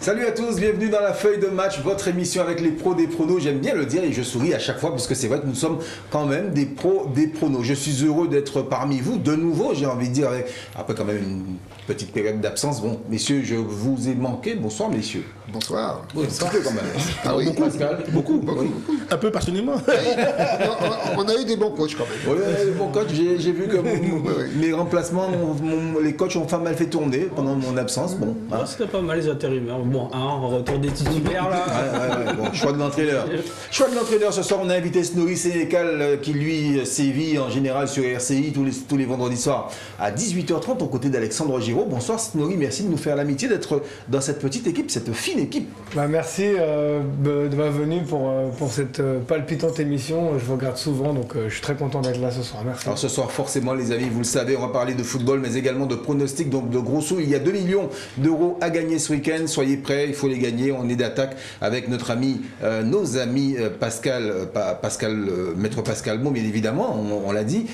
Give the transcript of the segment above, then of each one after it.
Salut à tous, bienvenue dans la feuille de match, votre émission avec les pros des pronos. J'aime bien le dire et je souris à chaque fois parce que c'est vrai que nous sommes quand même des pros des pronos. Je suis heureux d'être parmi vous de nouveau, j'ai envie de dire, après quand même une petite période d'absence. Bon, messieurs, je vous ai manqué. Bonsoir, messieurs. Bonsoir. Bonsoir. Un petit peu quand même. Ah oui, beaucoup, Pascal. Beaucoup. Un peu passionnément. On a eu des bons coachs quand même. Oui, les bons coachs, j'ai vu que mes remplacements, les coachs ont pas mal fait tourner pendant mon absence. Bon, hein. C'était pas mal les intérimaires. Bon, retour des titulaires là. Ouais. Bon, choix de l'entraîneur. Choix de l'entraîneur, ce soir on a invité Snorri Sénécal qui lui sévit en général sur RCI tous les vendredis soirs à 18h30 aux côtés d'Alexandre Giraud. Bonsoir Snorri, merci de nous faire l'amitié d'être dans cette petite équipe, cette fine équipe. Merci de ma venue pour cette palpitante émission. Je vous regarde souvent, donc je suis très content d'être là ce soir. Merci. Alors ce soir, forcément les amis, vous le savez, on va parler de football, mais également de pronostics, donc de gros sous. Il y a 2 millions d'euros à gagner ce week-end. Soyez prêts, il faut les gagner. On est d'attaque avec notre ami, nos amis Maître Pascal Bon, bien évidemment, on l'a dit,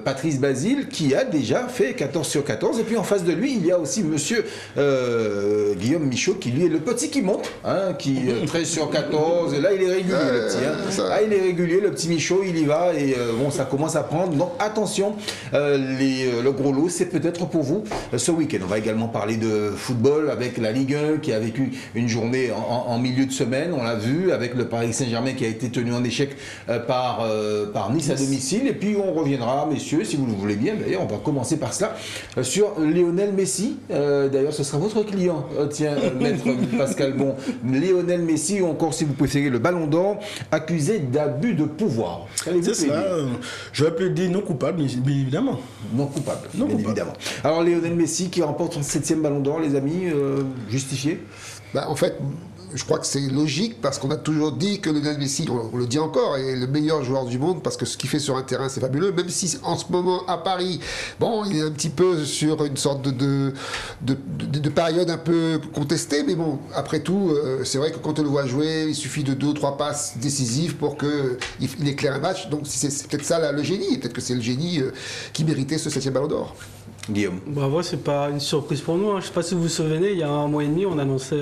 Patrice Basile, qui a déjà fait 14 sur 14. Et puis en face de lui, il y a aussi monsieur Guillaume Michaud, qui lui est le petit qui monte, hein, qui 13 sur 14. Et là, il est régulier, le petit. Hein. Ah, il est régulier, le petit Michaud, il y va. Et bon, ça commence à prendre. Donc attention, le gros lot, c'est peut-être pour vous ce week-end. On va également parler de football avec la Ligue 1 qui a vécu une journée en milieu de semaine. On l'a vu avec le Paris Saint-Germain qui a été tenu en échec par Nice à domicile. Et puis on reviendra, messieurs, si vous le voulez bien. D'ailleurs, on va commencer par cela sur Lionel Messi. D'ailleurs, ce sera votre client. Tiens, maître Pascal Bon. Lionel Messi, ou encore si vous préférez le Ballon d'Or, accusé d'abus de pouvoir. C'est ça. Je peux dire non coupable, bien évidemment. Non coupable, bien évidemment. Alors Lionel Messi qui remporte son 7e Ballon d'Or, les amis, justifié? En fait, je crois que c'est logique parce qu'on a toujours dit que Lionel Messi, on le dit encore, est le meilleur joueur du monde parce que ce qu'il fait sur un terrain c'est fabuleux, même si en ce moment à Paris, bon, il est un petit peu sur une sorte de période un peu contestée, mais bon, après tout, c'est vrai que quand on le voit jouer, il suffit de 2 ou 3 passes décisives pour qu'il éclaire un match, donc c'est peut-être ça le génie, peut-être que c'est le génie qui méritait ce 7e Ballon d'Or. Guillaume. C'est pas une surprise pour nous. Hein. Je sais pas si vous vous souvenez, il y a 1 mois et demi, on annonçait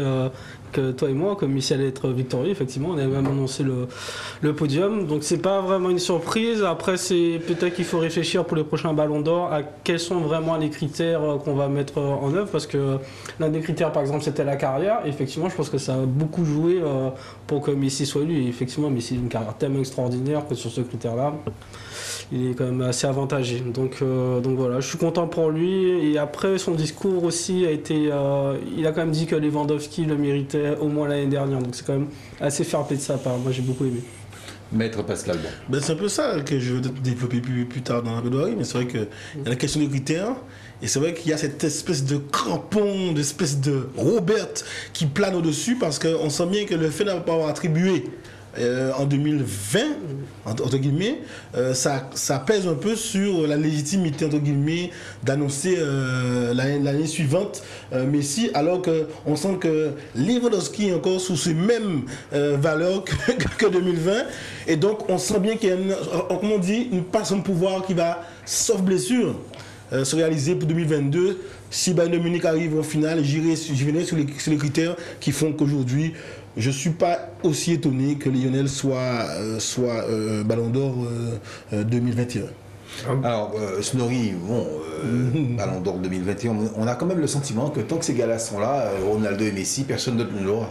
que toi et moi, comme Messi allait être victorieux, effectivement, on avait même annoncé le podium. Donc c'est pas vraiment une surprise. Après, c'est peut-être qu'il faut réfléchir pour les prochains Ballons d'Or à quels sont vraiment les critères qu'on va mettre en œuvre. Parce que l'un des critères, par exemple, c'était la carrière. Et effectivement, je pense que ça a beaucoup joué pour que Messi soit élu. Et effectivement, Messi a une carrière tellement extraordinaire que sur ce critère-là, il est quand même assez avantagé. Donc voilà, je suis content pour lui. Et après, son discours aussi a été... il a quand même dit que Lewandowski le méritait au moins l'année dernière. Donc c'est quand même assez fair-play de sa part. Moi, j'ai beaucoup aimé. Maître Pascal Bon. C'est un peu ça que je veux développer plus tard dans la plaidoirie, mais c'est vrai qu'il y a la question des critères. Et c'est vrai qu'il y a cette espèce de crampon, d'espèce de Robert qui plane au-dessus parce qu'on sent bien que le fait d'avoir pas avoir attribué en 2020, entre guillemets, ça pèse un peu sur la légitimité, entre guillemets, d'annoncer l'année suivante Messi, alors qu'on sent que Lewandowski est encore sous ces mêmes valeurs que 2020, et donc on sent bien qu'il y a comme on dit, une passe en pouvoir qui va, sauf blessure, se réaliser pour 2022. Si Bayern de Munich arrive en finale, j'irai sur les critères qui font qu'aujourd'hui, je ne suis pas aussi étonné que Lionel soit Ballon d'Or 2021. Alors, Snorri, Ballon d'Or 2021, on a quand même le sentiment que tant que ces gars-là sont là, Ronaldo et Messi, personne d'autre ne l'aura.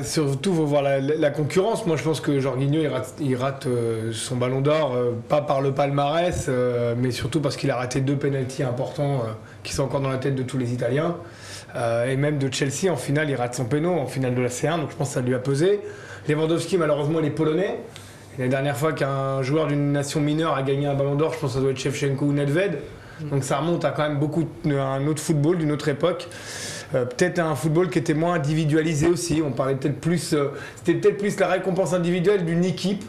Surtout, il faut voir la concurrence. Moi, je pense que Jorginho, il rate son Ballon d'Or, pas par le palmarès, mais surtout parce qu'il a raté 2 pénaltys importants qui sont encore dans la tête de tous les Italiens. Et même de Chelsea, en finale, il rate son péno en finale de la C1, donc je pense que ça lui a pesé. Lewandowski, malheureusement, il est polonais. Et la dernière fois qu'un joueur d'une nation mineure a gagné un Ballon d'Or, je pense que ça doit être Shevchenko ou Nedved. Donc ça remonte à quand même à un autre football d'une autre époque. Peut-être un football qui était moins individualisé aussi. On parlait peut-être plus, c'était peut-être plus la récompense individuelle d'une équipe.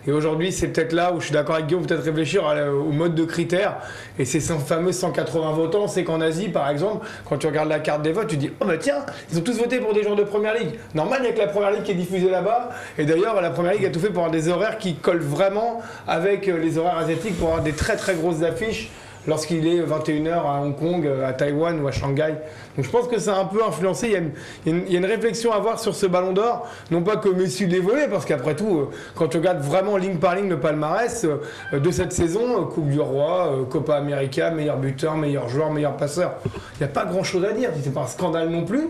Et aujourd'hui, c'est peut-être là où je suis d'accord avec Guillaume, peut-être réfléchir au mode de critères. Et ces fameux 180 votants, c'est qu'en Asie, par exemple, quand tu regardes la carte des votes, tu dis « Oh bah tiens, ils ont tous voté pour des joueurs de Première Ligue ». Normal, il n'y a que la Première Ligue qui est diffusée là-bas. Et d'ailleurs, la Première Ligue a tout fait pour avoir des horaires qui collent vraiment avec les horaires asiatiques, pour avoir des très très grosses affiches lorsqu'il est 21h à Hong Kong, à Taïwan ou à Shanghai. Donc je pense que ça a un peu influencé. Il y a une réflexion à avoir sur ce ballon d'or. Non pas que Messi l'ait volé, parce qu'après tout, quand tu regardes vraiment ligne par ligne le palmarès de cette saison, Coupe du Roi, Copa América, meilleur buteur, meilleur joueur, meilleur passeur, il n'y a pas grand-chose à dire. C'est pas un scandale non plus.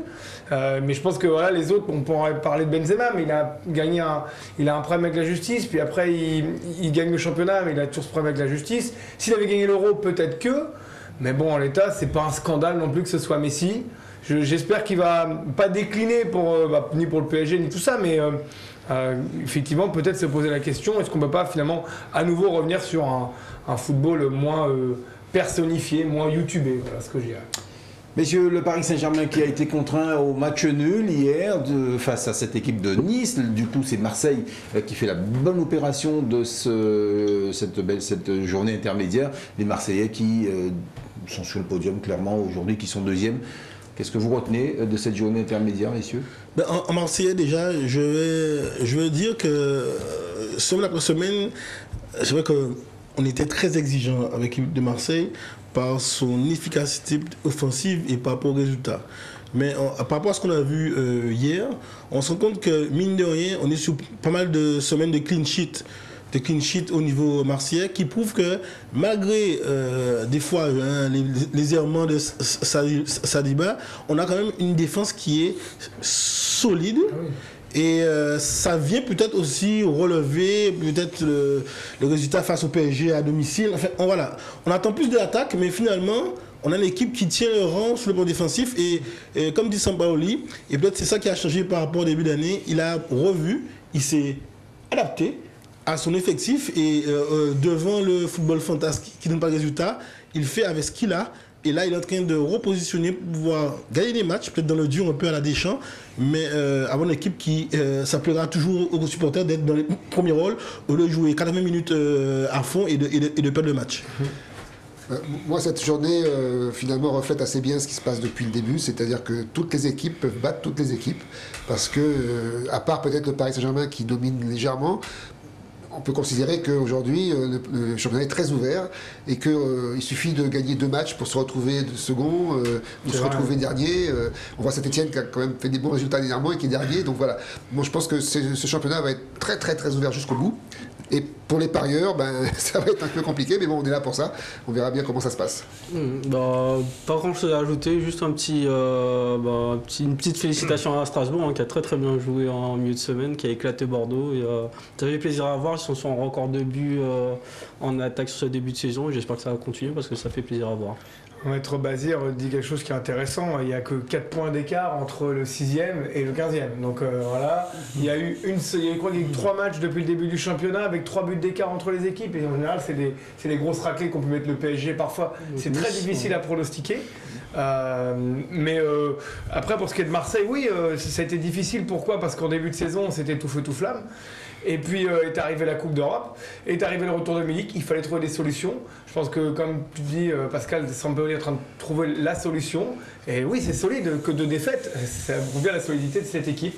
Mais je pense que voilà, les autres, on pourrait parler de Benzema, mais il a un problème avec la justice, puis après il gagne le championnat, mais il a toujours ce problème avec la justice. S'il avait gagné l'Euro, peut-être que, mais bon, en l'état, c'est pas un scandale non plus que ce soit Messi. J'espère qu'il va pas décliner ni pour le PSG ni tout ça, mais effectivement peut-être se poser la question, est-ce qu'on peut pas finalement à nouveau revenir sur un football moins personnifié, moins youtubé, voilà ce que je dirais. Messieurs, le Paris Saint-Germain qui a été contraint au match nul hier face à cette équipe de Nice. Du coup, c'est Marseille qui fait la bonne opération de cette journée intermédiaire. Les Marseillais qui sont sur le podium clairement aujourd'hui, qui sont deuxièmes. Qu'est-ce que vous retenez de cette journée intermédiaire, messieurs? En Marseillais, déjà, je veux dire que semaine après semaine, c'est vrai qu'on était très exigeant avec l'équipe de Marseille par son efficacité offensive et par rapport aux résultats. Mais par rapport à ce qu'on a vu hier, on se rend compte que, mine de rien, on est sur pas mal de semaines de clean sheet au niveau marseillais, qui prouve que malgré des fois les errements de Saliba, on a quand même une défense qui est solide. Et ça vient peut-être aussi relever peut-être le résultat face au PSG à domicile. Enfin, on attend plus de l'attaque, mais finalement, on a une équipe qui tient le rang sur le plan défensif. Et comme dit Sampaoli, et peut-être c'est ça qui a changé par rapport au début d'année, il a revu, il s'est adapté à son effectif et devant le football fantastique qui ne donne pas de résultat, il fait avec ce qu'il a. Et là, il est en train de repositionner pour pouvoir gagner des matchs, peut-être dans le dur un peu à la Deschamps, mais avoir une équipe qui s'appellera toujours aux supporters d'être dans les premiers rôles, au lieu de jouer 80 minutes à fond et de perdre le match. Moi, cette journée, finalement, reflète assez bien ce qui se passe depuis le début, c'est-à-dire que toutes les équipes peuvent battre toutes les équipes, parce que, à part peut-être le Paris Saint-Germain qui domine légèrement, on peut considérer qu'aujourd'hui, le championnat est très ouvert et qu'il suffit de gagner 2 matchs pour se retrouver second ou se retrouver dernier. On voit Saint-Etienne qui a quand même fait des bons résultats dernièrement et qui est dernier. Donc voilà, moi je pense que ce championnat va être très très très ouvert jusqu'au bout. Et pour les parieurs, ça va être un peu compliqué, mais bon, on est là pour ça. On verra bien comment ça se passe. Pas grand-chose à ajouter, juste une petite félicitation à Strasbourg, qui a très très bien joué en milieu de semaine, qui a éclaté Bordeaux. Et, ça fait plaisir à voir, ils sont en record de buts en attaque sur ce début de saison. Et j'espère que ça va continuer parce que ça fait plaisir à voir. Maître Bazir dit quelque chose qui est intéressant. Il n'y a que 4 points d'écart entre le 6e et le 15e. Donc voilà, il y a eu 3 matchs depuis le début du championnat avec 3 buts d'écart entre les équipes. Et en général, c'est les grosses raclées qu'on peut mettre le PSG parfois. C'est très difficile à pronostiquer. Mais après, pour ce qui est de Marseille, oui, ça a été difficile. Pourquoi? Parce qu'en début de saison, c'était tout feu, tout flamme. Et puis est arrivée la Coupe d'Europe, est arrivé le retour de Milik, il fallait trouver des solutions. Je pense que, comme tu dis, Pascal, Sampaoli est en train de trouver la solution. Et oui, c'est solide, que de défaites, ça prouve bien la solidité de cette équipe.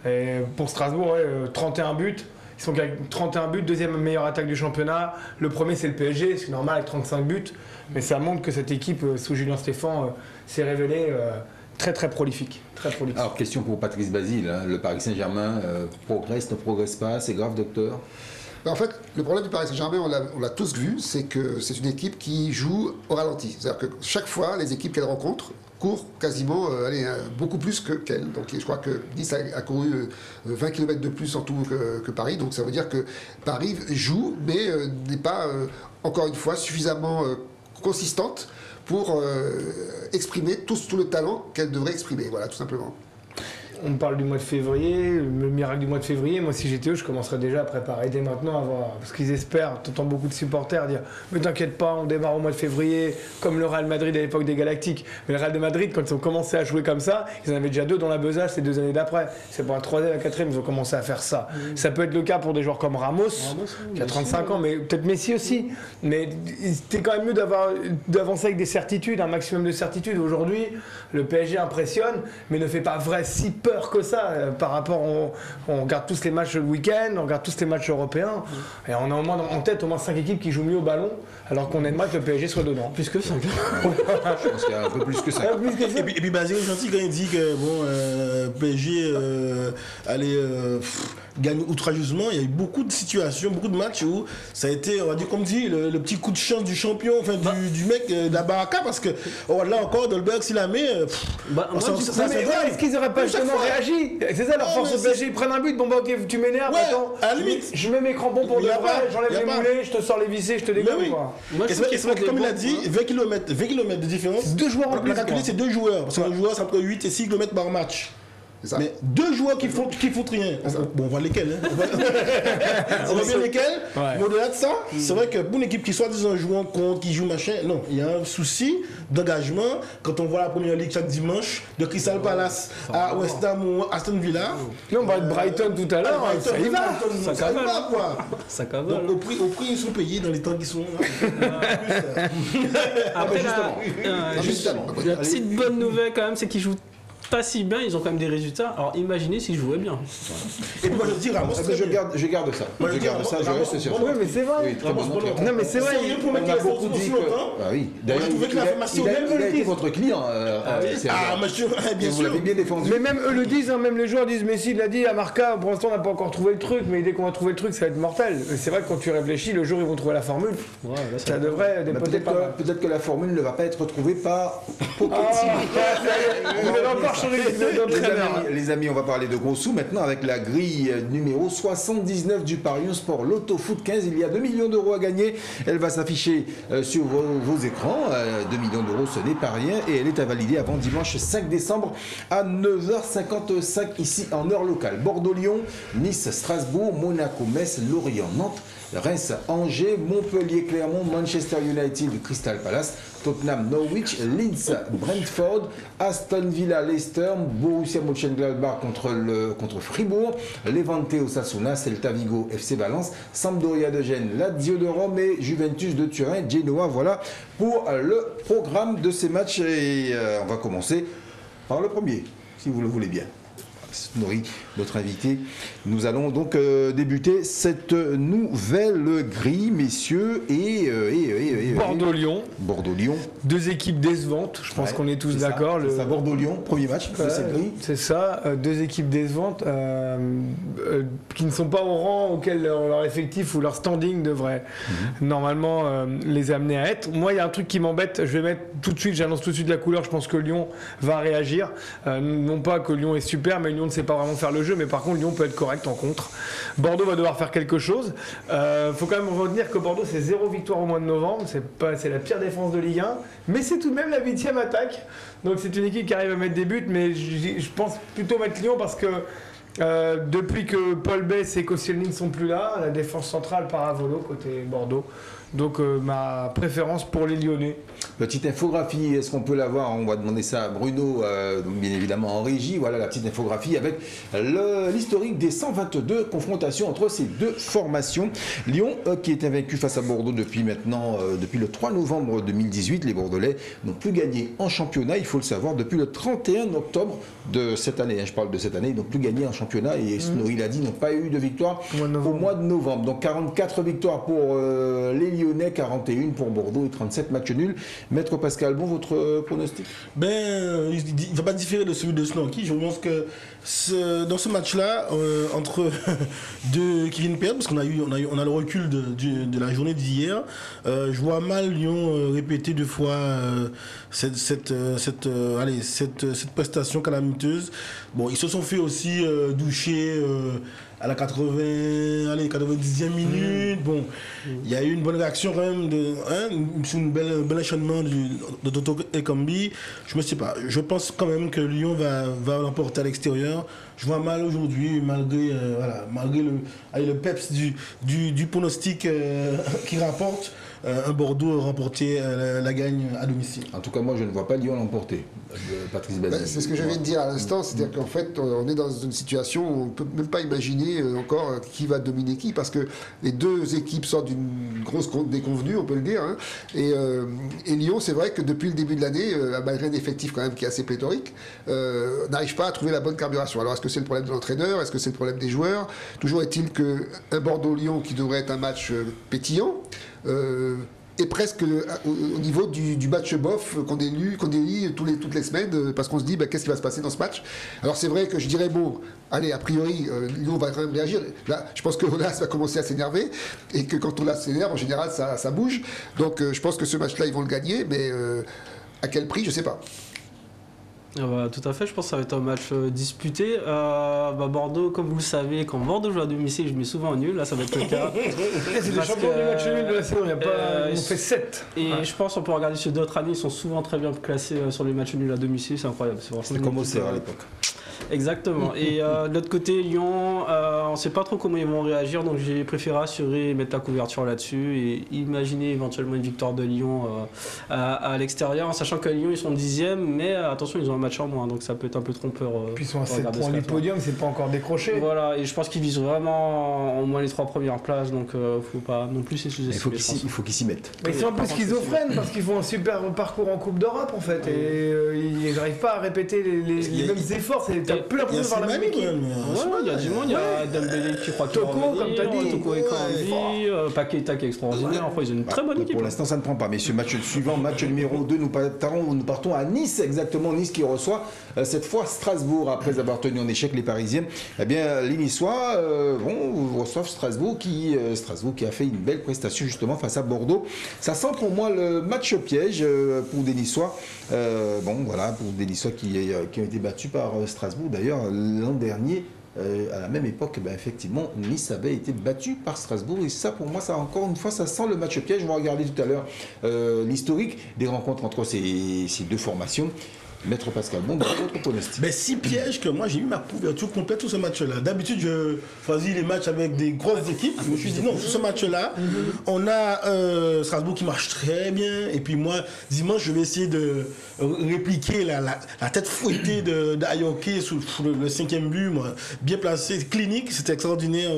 Et pour Strasbourg, 31 buts. Ils sont avec 31 buts, deuxième meilleure attaque du championnat. Le premier, c'est le PSG, c'est normal avec 35 buts. Mais ça montre que cette équipe, sous Julien Stéphan, s'est révélée très très prolifique. Alors, question pour Patrice Basile. Le Paris Saint-Germain progresse, ne progresse pas? C'est grave, docteur? En fait, le problème du Paris Saint-Germain, on l'a tous vu, c'est que c'est une équipe qui joue au ralenti. C'est-à-dire que chaque fois, les équipes qu'elle rencontre courent quasiment beaucoup plus qu'elle. Donc je crois que Nice a couru 20 km de plus en tout que Paris. Donc ça veut dire que Paris joue, mais n'est pas, encore une fois, suffisamment consistante pour exprimer tout le talent qu'elle devrait exprimer. Voilà, tout simplement. On parle du mois de février, le miracle du mois de février. Moi, si j'étais eux, je commencerais déjà à préparer dès maintenant à voir. Parce qu'ils espèrent, t'entends beaucoup de supporters dire « Mais t'inquiète pas, on démarre au mois de février, comme le Real Madrid à l'époque des Galactiques. » Mais le Real de Madrid, quand ils ont commencé à jouer comme ça, ils en avaient déjà 2 dans la besace ces 2 années d'après. C'est pour un 3e, un 4e, ils ont commencé à faire ça. Ça peut être le cas pour des joueurs comme Ramos qui a 35 ans, mais peut-être Messi aussi. Mais c'était quand même mieux d'avancer avec des certitudes, un maximum de certitudes. Aujourd'hui, le PSG impressionne, mais ne fait pas si peur que ça par rapport. On regarde tous les matchs le week-end, on regarde tous les matchs européens, et on a en tête au moins 5 équipes qui jouent mieux au ballon, alors qu'on aimerait que le PSG soit dedans. Plus que 5. Je pense qu'il y a un peu plus que ça. Et puis Basile est gentil quand il dit que PSG allait gagner outrageusement. Il y a eu beaucoup de situations, beaucoup de matchs où ça a été, on va dire, comme dit, le petit coup de chance du champion, enfin du mec de la Baraka, parce que là encore, Dolberg, s'il la met, est-ce qu'ils n'auraient pas justement réagi? C'est ça leur force au PSG, ils prennent un but, bon bah ok, tu m'énerves, attends, à la limite. Je mets mes crampons pour de vrai, j'enlève les moulets, je te sors les vissés, je te dégomme. Et c'est vrai que comme il a dit, 20 km de différence. 2 joueurs en plus. La calculé, c'est 2 joueurs, parce qu'un joueur, c'est entre 8 et 6 km par match. Mais 2 joueurs qui font rien. Bon, on voit lesquels. On voit bien lesquels. Mais au-delà de ça, c'est vrai que pour une équipe qui soit disant jouant contre, qui joue machin, non, il y a un souci d'engagement. Quand on voit la première ligue chaque dimanche, de Crystal Palace à West Ham ou Aston Villa. Là, on va être Brighton tout à l'heure. Ça y va. Ça y va, quoi. Ça cavale. Donc, au prix, ils sont payés dans les temps qui sont là. Après, la petite bonne nouvelle quand même, c'est qu'ils jouent pas si bien, ils ont quand même des résultats. Alors imaginez s'ils jouaient bien. Et moi je dis Ramos, je garde ça. Moi, je garde ça, je reste sur ça. Oui, mais c'est vrai. Oui, très bon entraîneur. Non, mais c'est vrai. Pour mettre On a beaucoup dit que. Ah oui. D'ailleurs, je trouvais que l'information il a été votre client. monsieur, bien Vous sûr. l'avez bien défendu. Mais même eux le disent, même les joueurs disent, Messi l'a dit à Marca, pour l'instant on n'a pas encore trouvé le truc, mais dès qu'on va trouver le truc, ça va être mortel. Et c'est vrai que quand tu réfléchis, le jour où ils vont trouver la formule, ça devrait dépoter pas mal. Peut-être que la formule ne va pas être retrouvée par Pochettino. Vous avez encore changé Les amis, on va parler de gros sous maintenant avec la grille numéro 79 du Parion Sport Loto Foot 15. Il y a 2 millions d'euros à gagner. Elle va s'afficher sur vos écrans. 2 millions d'euros, ce n'est pas rien. Et elle est à valider avant dimanche 5 décembre à 9h55 ici en heure locale. Bordeaux-Lyon, Nice, Strasbourg, Monaco, Metz, Lorient, Nantes, Reims, Angers, Montpellier, Clermont, Manchester United, Crystal Palace, Tottenham, Norwich, Leeds, Brentford, Aston Villa, Leicester, Borussia Mönchengladbach contre Fribourg, Levante, Osasuna, Celta Vigo, FC Valence, Sampdoria de Gênes, Lazio de Rome et Juventus de Turin, Genoa. Voilà pour le programme de ces matchs et on va commencer par le premier, si vous le voulez bien. Nori, notre invité. Nous allons donc débuter cette nouvelle grille, messieurs, et Bordeaux-Lyon. Bordeaux-Lyon. 2 équipes décevantes, je pense qu'on est tous d'accord. C'est ça, Bordeaux-Lyon, premier match de cette grille. C'est ça, 2 équipes décevantes qui ne sont pas au rang auquel leur effectif ou leur standing devrait normalement les amener à être. Moi, il y a un truc qui m'embête, je vais mettre tout de suite, j'annonce tout de suite la couleur, je pense que Lyon va réagir. Non pas que Lyon est super, mais Lyon ne sait pas vraiment faire le jeu, mais par contre Lyon peut être correct en contre. Bordeaux va devoir faire quelque chose. Faut quand même retenir que Bordeaux c'est 0 victoire au mois de novembre, c'est la pire défense de Ligue 1, mais c'est tout de même la 8e attaque. Donc c'est une équipe qui arrive à mettre des buts, mais je pense plutôt mettre Lyon parce que depuis que Paul Bess et Koscielny ne sont plus là, la défense centrale part à volo côté Bordeaux. Donc ma préférence pour les Lyonnais. Petite infographie, est-ce qu'on peut l'avoir? On va demander ça à Bruno, donc bien évidemment en régie. Voilà la petite infographie avec l'historique des 122 confrontations entre ces deux formations. Lyon qui était vaincu face à Bordeaux depuis le 3 novembre 2018. Les Bordelais n'ont plus gagné en championnat, il faut le savoir, depuis le 31 octobre de cette année. Je parle de cette année, ils n'ont plus gagné en championnat et Snorri l'a dit, ils n'ont pas eu de victoire au mois de novembre. Donc 44 victoires pour les Lyonnais, 41 pour Bordeaux et 37 matchs nuls. Maître Pascal, bon, votre pronostic? Il ne va pas différer de celui de Snorri. Je pense que dans ce match-là, entre deux qui viennent perdre, parce qu'on a le recul de la journée d'hier, je vois mal Lyon répéter 2 fois cette prestation calamiteuse. Bon, ils se sont fait aussi doucher à la 90e minute. Bon, il y a eu une bonne réaction quand même sur un bel enchaînement de Toto Ekambi. Je ne sais pas. Je pense quand même que Lyon va l'emporter à l'extérieur. Je vois mal aujourd'hui, malgré le peps du pronostic qui rapporte. un Bordeaux remporter la gagne à domicile. En tout cas, moi, je ne vois pas Lyon l'emporter, Patrice Bazile. C'est ce que je viens de dire à l'instant, c'est-à-dire qu'en fait, on est dans une situation où on ne peut même pas imaginer encore qui va dominer qui, parce que les deux équipes sortent d'une grosse déconvenue, on peut le dire. Hein. Et Lyon, c'est vrai que depuis le début de l'année, malgré un effectif quand même qui est assez pléthorique, n'arrive pas à trouver la bonne carburation. Alors, est-ce que c'est le problème de l'entraîneur? Est-ce que c'est le problème des joueurs? Toujours est-il qu'un Bordeaux-Lyon qui devrait être un match pétillant, et presque au niveau du match bof qu'on lit toutes les semaines, parce qu'on se dit qu'est-ce qui va se passer dans ce match. Alors c'est vrai que je dirais, bon, allez, a priori, Lyon va quand même réagir. Là, je pense que Olas va commencer à s'énerver, et que quand Olas s'énerve, en général, ça bouge. Donc je pense que ce match-là, ils vont le gagner, mais à quel prix, je ne sais pas. Tout à fait, je pense que ça va être un match disputé. Bordeaux, comme vous le savez, quand Bordeaux joue à domicile, je mets souvent un nul, là ça va être le cas. C'est les champions du match nul de la saison, on fait 7. Et je pense qu'on peut regarder sur d'autres années, ils sont souvent très bien classés sur les matchs nuls à domicile, c'est incroyable. C'était comme Auxerre à l'époque. Exactement. Et de l'autre côté, Lyon, on ne sait pas trop comment ils vont réagir, donc j'ai préféré assurer et mettre la couverture là-dessus et imaginer éventuellement une victoire de Lyon à l'extérieur, en sachant que Lyon, ils sont 10e, mais attention, ils ont un match en moins, donc ça peut être un peu trompeur. Puis ils sont à 7 points du podium, c'est pas encore décroché. Voilà, et je pense qu'ils visent vraiment au moins les 3 premières places, donc faut pas non plus s'excuser. Il faut qu'ils s'y mettent. Mais ils sont un peu schizophrènes parce qu'ils font un super parcours en Coupe d'Europe en fait, et ils n'arrivent pas à répéter les mêmes efforts. T'as peu l'impression de voir la même équipe. Il y a du monde, il y a Dembélé qui croit qu'il va Toko, comme t'as dit. Toko et Kambi, Paqueta qui est extraordinaire. Enfin, ils ont une très bonne équipe. Pour l'instant, ça ne prend pas. Messieurs, match suivant, match numéro 2, nous partons à Nice, exactement. Nice qui reçoit cette fois Strasbourg, après avoir tenu en échec les Parisiens. Eh bien, les Niçois reçoivent Strasbourg qui a fait une belle prestation justement face à Bordeaux. Ça sent pour moi le match piège pour des Niçois. Pour des Niçois qui ont été battus par Strasbourg. D'ailleurs, l'an dernier, à la même époque, effectivement, Nice avait été battu par Strasbourg. Et ça, pour moi, ça encore une fois, ça sent le match piège. On va regarder tout à l'heure l'historique des rencontres entre ces deux formations. Maître Pascal Bond, votre pronostic. Si piège que moi j'ai mis ma couverture complète sur ce match-là. D'habitude je choisis les matchs avec des grosses équipes. Je me suis dit non, sur ce match-là, on a Strasbourg qui marche très bien. Et puis moi, dimanche, je vais essayer de répliquer la tête fouettée d'Ayoke sur le 5e but, moi, bien placé, clinique. C'était extraordinaire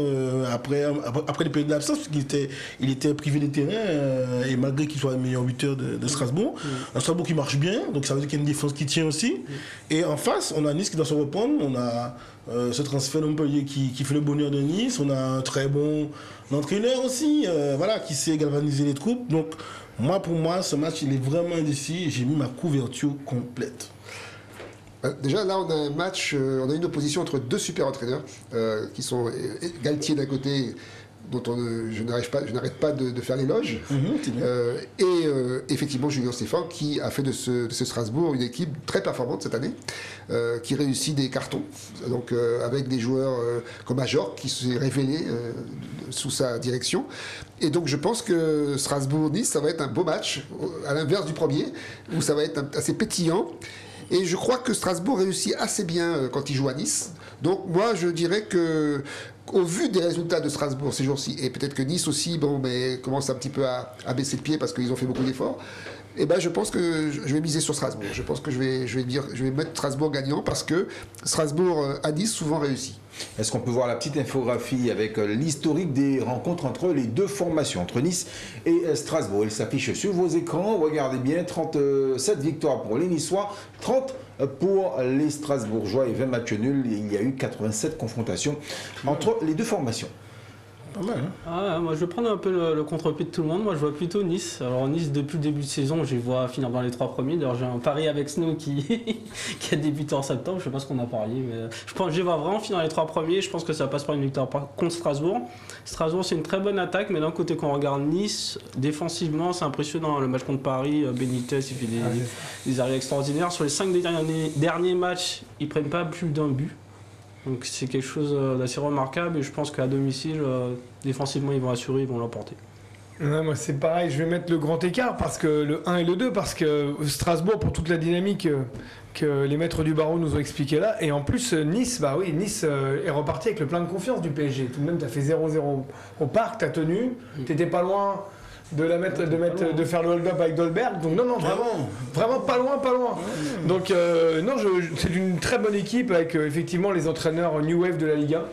après les périodes d'absence, parce qu'il était privé des terrains, et malgré qu'il soit le meilleur buteur de Strasbourg. Un Strasbourg qui marche bien, donc ça veut dire qu'il y a une défense qui tient aussi. Et en face, on a Nice qui doit se reprendre. On a ce transfert de Montpellier qui fait le bonheur de Nice. On a un très bon entraîneur aussi, qui sait galvaniser les troupes. Donc, pour moi, ce match, il est vraiment indécis. J'ai mis ma couverture complète. Déjà, là, on a un match, on a une opposition entre deux super entraîneurs qui sont Galtier d'un côté, dont je n'arrête pas de faire l'éloge, et effectivement Julien Stéphan qui a fait de ce Strasbourg une équipe très performante cette année, qui réussit des cartons, donc avec des joueurs comme Ajor qui s'est révélé sous sa direction. Et donc je pense que Strasbourg-Nice, ça va être un beau match, à l'inverse du premier, où ça va être assez pétillant. Et je crois que Strasbourg réussit assez bien quand il joue à Nice. Donc moi je dirais que au vu des résultats de Strasbourg ces jours-ci, et peut-être que Nice aussi commence un petit peu à baisser le pied parce qu'ils ont fait beaucoup d'efforts, je pense que je vais miser sur Strasbourg. Je pense que je vais mettre Strasbourg gagnant parce que Strasbourg à Nice souvent réussit. Est-ce qu'on peut voir la petite infographie avec l'historique des rencontres entre les deux formations, entre Nice et Strasbourg? Elle s'affiche sur vos écrans. Regardez bien, 37 victoires pour les Niçois, 30 pour les Strasbourgeois et 20 matchs nuls. Il y a eu 87 confrontations entre les deux formations. Pas mal, hein? Moi je vais prendre un peu le contre-pied de tout le monde. Moi je vois plutôt Nice. Alors Nice, depuis le début de saison, je les vois finir dans les 3 premiers. D'ailleurs j'ai un pari avec Snow qui a débuté en septembre. Je sais pas ce qu'on a parié, mais je les vois vraiment finir dans les 3 premiers. Je pense que ça passe par une victoire contre Strasbourg. Strasbourg c'est une très bonne attaque, mais d'un côté quand on regarde Nice, défensivement c'est impressionnant. Le match contre Paris, Benitez il fait des arrêts extraordinaires. Sur les 5 derniers matchs, ils prennent pas plus d'un but. Donc c'est quelque chose d'assez remarquable et je pense qu'à domicile, défensivement, ils vont assurer, ils vont l'emporter. Ouais, moi c'est pareil, je vais mettre le grand écart, parce que le 1 et le 2, parce que Strasbourg, pour toute la dynamique que les maîtres du barreau nous ont expliqué là, et en plus Nice, Nice est reparti avec le plein de confiance du PSG. Tout de même, tu as fait 0-0 au parc, tu as tenu, tu n'étais pas loin de faire le hold-up avec Dolberg. Donc non, vraiment pas loin. Donc non, c'est une très bonne équipe avec effectivement les entraîneurs New Wave de la Ligue 1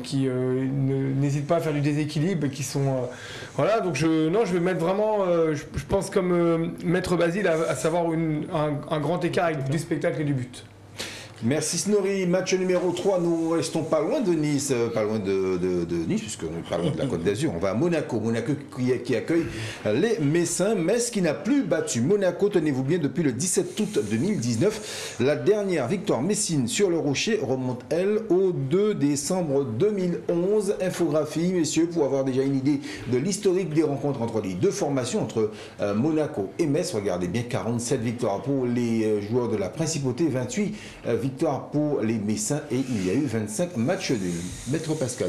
qui n'hésitent pas à faire du déséquilibre et qui sont voilà. Donc je vais mettre vraiment, je pense comme Maître Basile à savoir un grand écart avec du spectacle et du but. Merci Snorri. Match numéro 3, nous restons pas loin de Nice, pas loin de Nice, puisque nous pas loin de la Côte d'Azur. On va à Monaco. Monaco qui accueille les Messins. Metz qui n'a plus battu Monaco, tenez-vous bien, depuis le 17 août 2019. La dernière victoire messine sur le Rocher remonte, elle, au 2 décembre 2011. Infographie, messieurs, pour avoir déjà une idée de l'historique des rencontres entre les deux formations, entre Monaco et Metz. Regardez bien, 47 victoires pour les joueurs de la Principauté, 28 victoire pour les Messins et il y a eu 25 matchs nuls. Maître Pascal.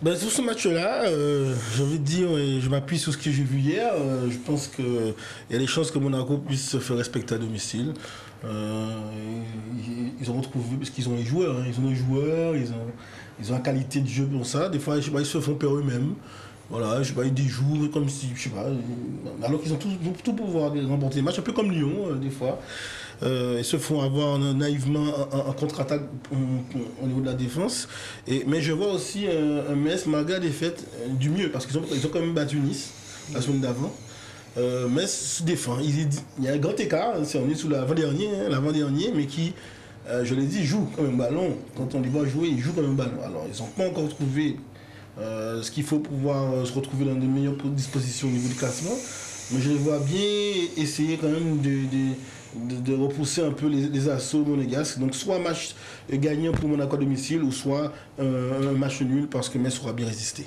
Ben, sur ce match-là, j'ai envie de dire, et je m'appuie sur ce que j'ai vu hier, je pense qu'il y a des chances que Monaco puisse se faire respecter à domicile. Ils ont retrouvé, parce qu'ils ont les joueurs, ils ont la qualité de jeu pour ça. Des fois, je sais pas, ils se font peur eux-mêmes. Voilà, je sais pas, ils déjouent comme si, je sais pas, alors qu'ils ont tout pour pouvoir remporter les matchs, un peu comme Lyon, des fois. Ils se font avoir naïvement en contre-attaque au niveau de la défense. Mais je vois aussi un Metz, malgré la défaite, du mieux, parce qu'ils ont quand même battu Nice la semaine d'avant. Metz se défend. Il y a un grand écart, on est sous l'avant-dernier, mais qui, je l'ai dit, joue comme un ballon. Quand on les voit jouer, ils jouent comme un ballon. Alors, ils n'ont pas encore trouvé ce qu'il faut pour pouvoir se retrouver dans de meilleures dispositions au niveau du classement. Mais je les vois bien essayer quand même de repousser un peu les assauts monégasques. Donc soit un match gagnant pour Monaco à domicile ou soit un match nul parce que Metz aura bien résisté.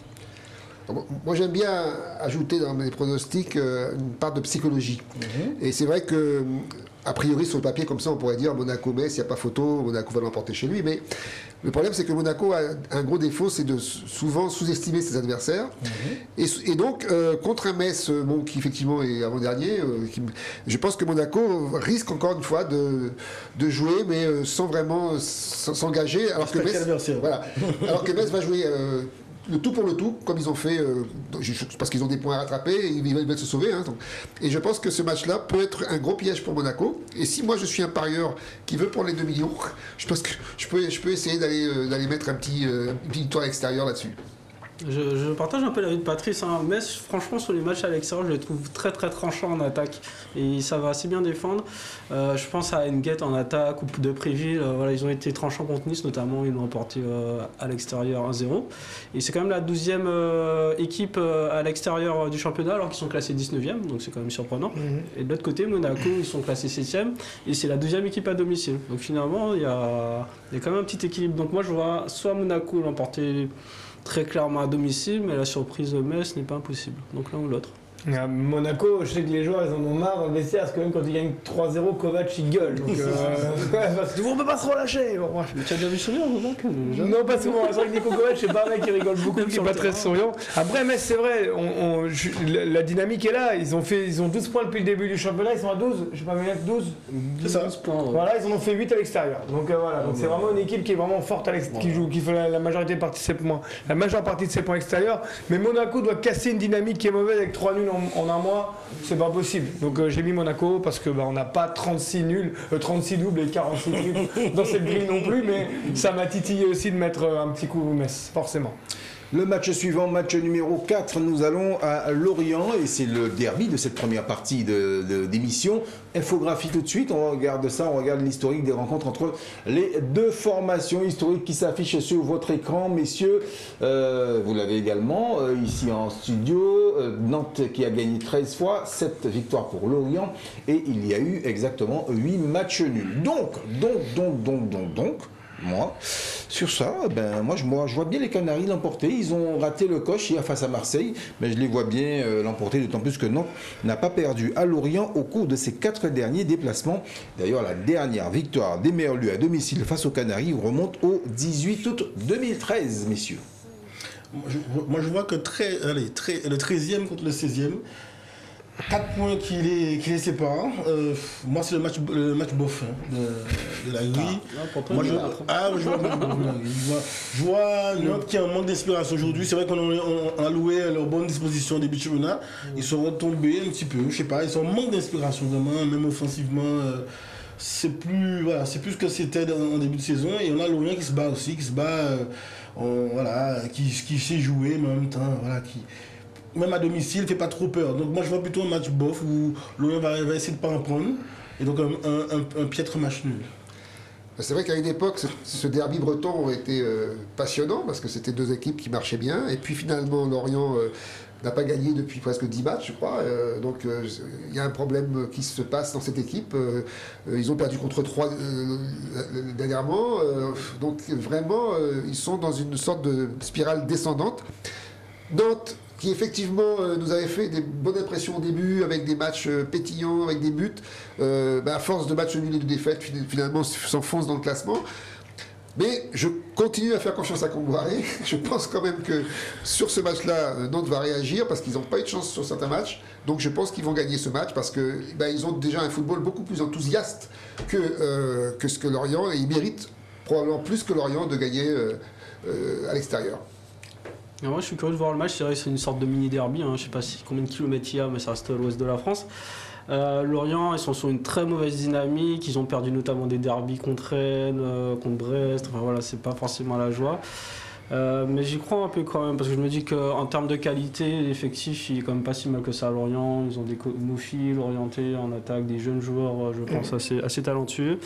Moi j'aime bien ajouter dans mes pronostics une part de psychologie. Et c'est vrai que a priori sur le papier comme ça on pourrait dire Monaco-Metz, il n'y a pas photo, Monaco va l'emporter chez lui, mais le problème c'est que Monaco a un gros défaut, c'est de souvent sous-estimer ses adversaires. Et donc contre un Metz qui effectivement est avant-dernier, je pense que Monaco risque encore une fois de jouer mais sans vraiment s'engager, alors que Metz va jouer le tout pour le tout, comme ils ont fait, parce qu'ils ont des points à rattraper, et ils veulent se sauver. Hein, donc. Et je pense que ce match-là peut être un gros piège pour Monaco. Et si moi je suis un parieur qui veut prendre les 2 millions, je pense que je peux essayer d'aller mettre une petite victoire extérieure là-dessus. Je partage un peu l'avis de Patrice. Hein. Metz, franchement, sur les matchs à l'extérieur, je les trouve très très tranchants en attaque. Et ça va assez bien défendre. Je pense à Nguet en attaque ou de Préville. Voilà, ils ont été tranchants contre Nice, notamment. Ils l'ont emporté à l'extérieur 1-0. Et c'est quand même la 12e équipe à l'extérieur du championnat, alors qu'ils sont classés 19e. Donc c'est quand même surprenant. Et de l'autre côté, Monaco, ils sont classés 7e. Et c'est la 2e équipe à domicile. Donc finalement, il y a quand même un petit équilibre. Donc moi, je vois soit Monaco l'emporter très clairement à domicile, mais la surprise de Metz n'est pas impossible. Donc l'un ou l'autre. À Monaco, je sais que les joueurs ils en ont marre dans le vestiaire parce que même quand ils gagnent 3-0, Kovac il gueule. Donc, parce que on peut pas se relâcher. Bon, bref. Mais tu as déjà vu souriant au moment que... Non, pas souvent. C'est vrai que Nico Kovac, c'est pas un mec qui rigole beaucoup, qui est pas très souriant. Après, Metz, c'est vrai, la dynamique est là. Ils ont 12 points depuis le début du championnat, ils sont à 12. Je sais pas, mais 12. C'est ça. 12 points. Ouais. Voilà, ils en ont fait 8 à l'extérieur. Donc voilà, donc c'est vraiment une équipe qui est vraiment forte qui fait la majorité de ses points. La majeure partie de ses points extérieurs. Mais Monaco doit casser une dynamique qui est mauvaise avec 3 nuls en un mois, c'est pas possible. Donc j'ai mis Monaco parce que on n'a pas 36 doubles et 46 nuls dans cette grille non plus, mais ça m'a titillé aussi de mettre un petit coup Metz, forcément. Le match suivant, match numéro 4, nous allons à Lorient et c'est le derby de cette première partie d'émission. Infographie tout de suite, on regarde ça, on regarde l'historique des rencontres entre les deux formations historiques qui s'affichent sur votre écran, messieurs. Vous l'avez également ici en studio. Nantes qui a gagné 13 fois, 7 victoires pour Lorient et il y a eu exactement 8 matchs nuls. Donc, moi, sur ça, moi je vois bien les Canaries l'emporter. Ils ont raté le coche hier face à Marseille, mais je les vois bien l'emporter, d'autant plus que Nantes n'a pas perdu à Lorient au cours de ses 4 derniers déplacements. D'ailleurs, la dernière victoire des Merlus à domicile face aux Canaries remonte au 18 août 2013, messieurs. Moi, je vois que le 13e contre le 16e. 4 points qui les séparent. Moi, c'est le match bof de la grille. Moi, je vois le match bof de la grille. Je vois Nantes qui a un manque d'inspiration aujourd'hui. C'est vrai qu'on a loué leur bonne disposition au début de championnat. Ils sont retombés un petit peu. Je sais pas, ils sont en manque d'inspiration vraiment, même offensivement. C'est plus ce que c'était en début de saison. Et on a Lorient qui se bat aussi, qui sait jouer, mais en même temps, même à domicile, fait pas trop peur. Donc moi je vois plutôt un match bof où Lorient va essayer de pas en prendre. Et donc un piètre match nul. C'est vrai qu'à une époque, ce derby breton aurait été passionnant parce que c'était deux équipes qui marchaient bien. Et puis finalement, Lorient n'a pas gagné depuis presque 10 matchs, je crois. Donc il y a un problème qui se passe dans cette équipe. Ils ont perdu contre 3 dernièrement. Donc vraiment, ils sont dans une sorte de spirale descendante. Nantes, qui effectivement nous avait fait des bonnes impressions au début, avec des matchs pétillants, avec des buts, à force de matchs nuls et de défaites, finalement s'enfonce dans le classement. Mais je continue à faire confiance à Comboiré. Je pense quand même que sur ce match-là, Nantes va réagir parce qu'ils n'ont pas eu de chance sur certains matchs. Donc je pense qu'ils vont gagner ce match parce que ils ont déjà un football beaucoup plus enthousiaste que ce que Lorient, et ils méritent probablement plus que Lorient de gagner à l'extérieur. Et moi je suis curieux de voir le match, c'est vrai que c'est une sorte de mini derby, je ne sais pas combien de kilomètres il y a, mais ça reste à l'ouest de la France. Lorient, ils sont sur une très mauvaise dynamique, ils ont perdu notamment des derbys contre Rennes, contre Brest, enfin voilà, c'est pas forcément la joie. Mais j'y crois un peu quand même, parce que je me dis qu'en termes de qualité, l'effectif il est quand même pas si mal que ça à Lorient. Ils ont des moufiles orientés en attaque, des jeunes joueurs, je pense, assez talentueux.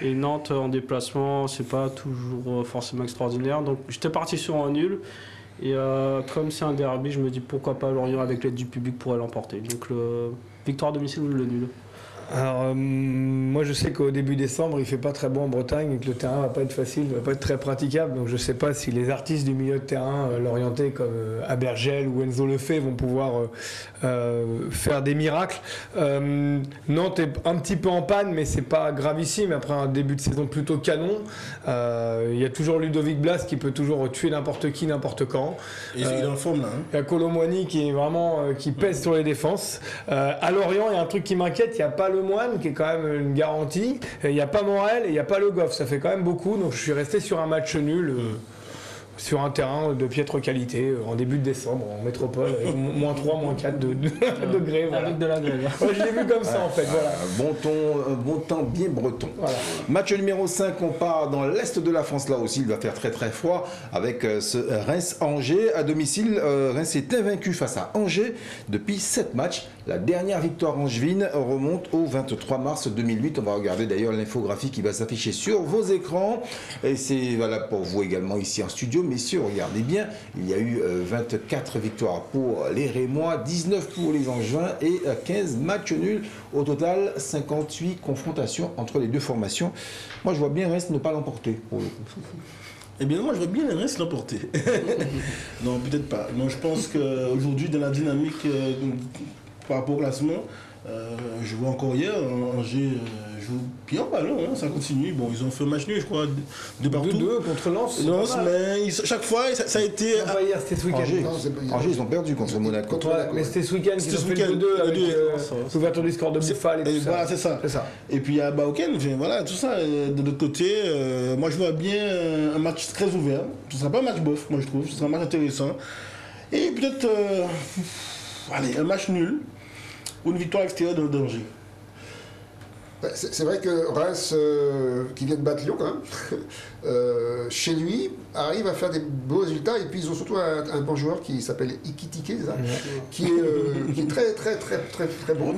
Et Nantes en déplacement, c'est pas toujours forcément extraordinaire. Donc j'étais parti sur un nul. Et comme c'est un derby, je me dis pourquoi pas Lorient avec l'aide du public pourrait l'emporter. Donc victoire à domicile ou le nul. Alors moi je sais qu'au début décembre il fait pas très bon en Bretagne et que le terrain va pas être facile, va pas être très praticable, donc je sais pas si les artistes du milieu de terrain l'orienté comme Abergel ou Enzo Lefebvre vont pouvoir faire des miracles. Nantes est un petit peu en panne mais c'est pas gravissime après un début de saison plutôt canon. Il y a toujours Ludovic Blas qui peut toujours tuer n'importe qui n'importe quand. Il est en forme là. Il y a Colomboigny qui est vraiment qui pèse sur les défenses. À Lorient il y a un truc qui m'inquiète, il n'y a pas Le Moine qui est quand même une garantie, il n'y a pas Morel et il n'y a pas Le Goff, ça fait quand même beaucoup, donc je suis resté sur un match nul sur un terrain de piètre qualité en début de décembre en métropole avec moins 3, moins 4 degrés. Voilà. Avec de la grève. Ouais, je l'ai vu comme ça en fait. Voilà. Bon temps bien breton. Voilà. Match numéro 5, on part dans l'est de la France, là aussi il va faire très très froid avec ce Reims-Angers à domicile. Reims est invaincu face à Angers depuis 7 matchs. La dernière victoire angevine remonte au 23 mars 2008. On va regarder d'ailleurs l'infographie qui va s'afficher sur vos écrans. Et c'est valable pour vous également ici en studio. Messieurs, regardez bien, il y a eu 24 victoires pour les Rémois, 19 pour les Angevins et 15 matchs nuls. Au total, 58 confrontations entre les deux formations. Moi, je vois bien Reims ne pas l'emporter pour le coup. Eh bien, moi, je vois bien les Reims l'emporter. Non, peut-être pas. Non, je pense qu'aujourd'hui, dans la dynamique par rapport au classement, je vois encore hier, Angers joue bien ballon, ça continue. Bon, ils ont fait un match nul, je crois, de partout. 2-2 contre Lens. Mais chaque fois, ça a été. Pas hier, c'était ce week-end. Angers, ils ont perdu contre Monaco. Mais c'était ce week-end qu'ils ont fait le 2-2 avec l'ouverture du score de Bouffal et tout ça. Voilà, c'est ça. Et puis il y a Baoken, voilà, tout ça. De l'autre côté, moi je vois bien un match très ouvert. Ce ne sera pas un match bof, moi je trouve. Ce sera un match intéressant. Et peut-être un match nul ou une victoire extérieure d'Angers. C'est vrai que Reims, qui vient de battre Lyon quand même, chez lui, arrive à faire des beaux résultats. Et puis ils ont surtout un bon joueur qui s'appelle Ikitike, qui est très très très très très bon,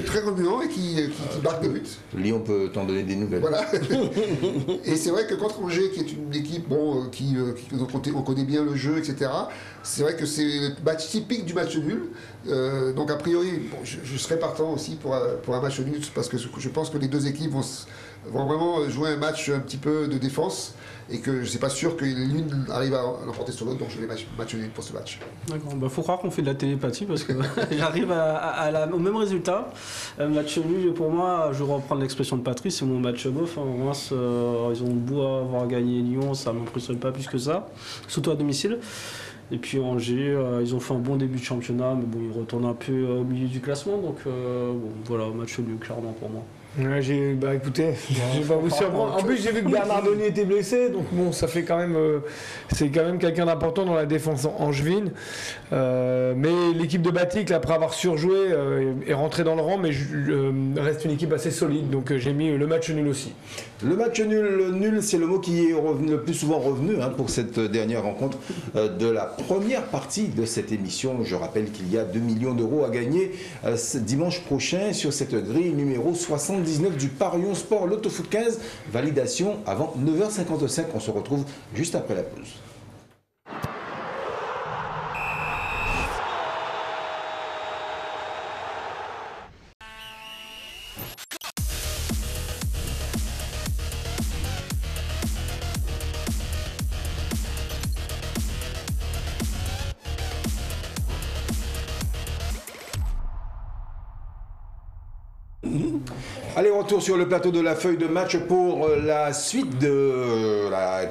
très remuant et qui marque des buts. Lyon peut t'en donner des nouvelles. Voilà. Et c'est vrai que contre Angers, qui est une équipe on connaît bien le jeu, etc. C'est vrai que c'est le match typique du match nul. Donc a priori, je serais partant aussi pour un match nul parce que je pense que les deux équipes vont vraiment jouer un match un petit peu de défense et que je ne suis pas sûr que l'une arrive à l'emporter sur l'autre, donc je vais match nul pour ce match. D'accord, faut croire qu'on fait de la télépathie parce que j'arrive au même résultat. Match nul pour moi, je reprends l'expression de Patrice, c'est mon match bof. Reims, ils ont beau avoir gagné Lyon, ça ne m'impressionne pas plus que ça, surtout à domicile. Et puis Angers, ils ont fait un bon début de championnat, mais bon, ils retournent un peu au milieu du classement. Donc bon, voilà, match nul clairement pour moi. Ouais, écoutez, je vais pas vous surprendre. En plus, j'ai vu que Bernardoni était blessé, donc bon, ça fait quand même, c'est quand même quelqu'un d'important dans la défense angevine. Mais l'équipe de Batik, après avoir surjoué, est rentrée dans le rang, mais reste une équipe assez solide, donc j'ai mis le match nul aussi. Le match nul, c'est le mot qui est le plus souvent revenu pour cette dernière rencontre de la première partie de cette émission. Je rappelle qu'il y a 2 millions d'euros à gagner dimanche prochain sur cette grille numéro 79 du Parion Sport Loto Foot 15. Validation avant 9h55. On se retrouve juste après la pause. Allez, retour sur le plateau de la feuille de match pour la suite de la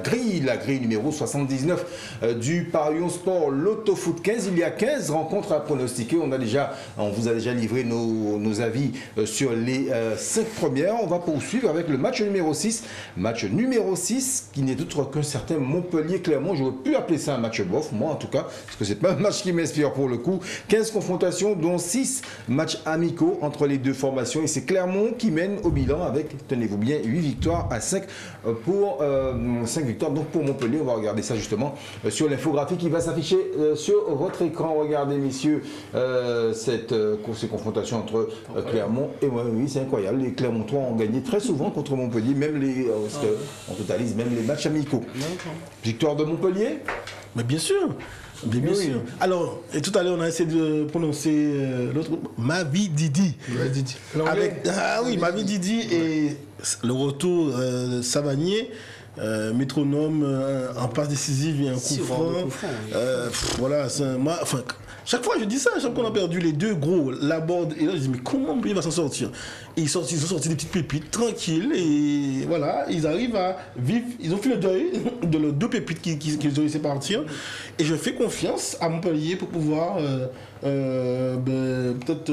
grille numéro 79 du Parion Sport Loto Foot 15. Il y a 15 rencontres à pronostiquer. On vous a déjà livré nos avis sur les 5 premières. On va poursuivre avec le match numéro 6. Match numéro 6 qui n'est autre qu'un certain Montpellier-Clermont. J'aurais pu appeler ça un match bof, moi en tout cas, parce que c'est pas un match qui m'inspire pour le coup. 15 confrontations, dont 6 matchs amicaux entre les deux formations. Et c'est Clermont qui mène au bilan avec, tenez-vous bien, 8 victoires à 5 pour 5 victoires. Donc pour Montpellier, on va regarder ça justement sur l'infographie qui va s'afficher sur votre écran. Regardez messieurs ces confrontations entre Clermont et oui, c'est incroyable. Les Clermontois ont gagné très souvent contre Montpellier, même on totalise même les matchs amicaux. Victoire de Montpellier. Mais bien sûr. Bien sûr. Alors, et tout à l'heure, on a essayé de prononcer l'autre Mavi Didi. Mavi Didi et le retour de Savanier, métronome en passe décisive et un coup franc. Voilà, chaque fois je dis ça, chaque fois qu'on a perdu les deux gros, Laborde et là je dis mais comment il va s'en sortir? Et ils ont sorti des petites pépites tranquilles et voilà, ils arrivent à vivre, ils ont fait le deuil de leurs deux pépites qu'ils ont laissé partir et je fais confiance à Montpellier pour pouvoir peut-être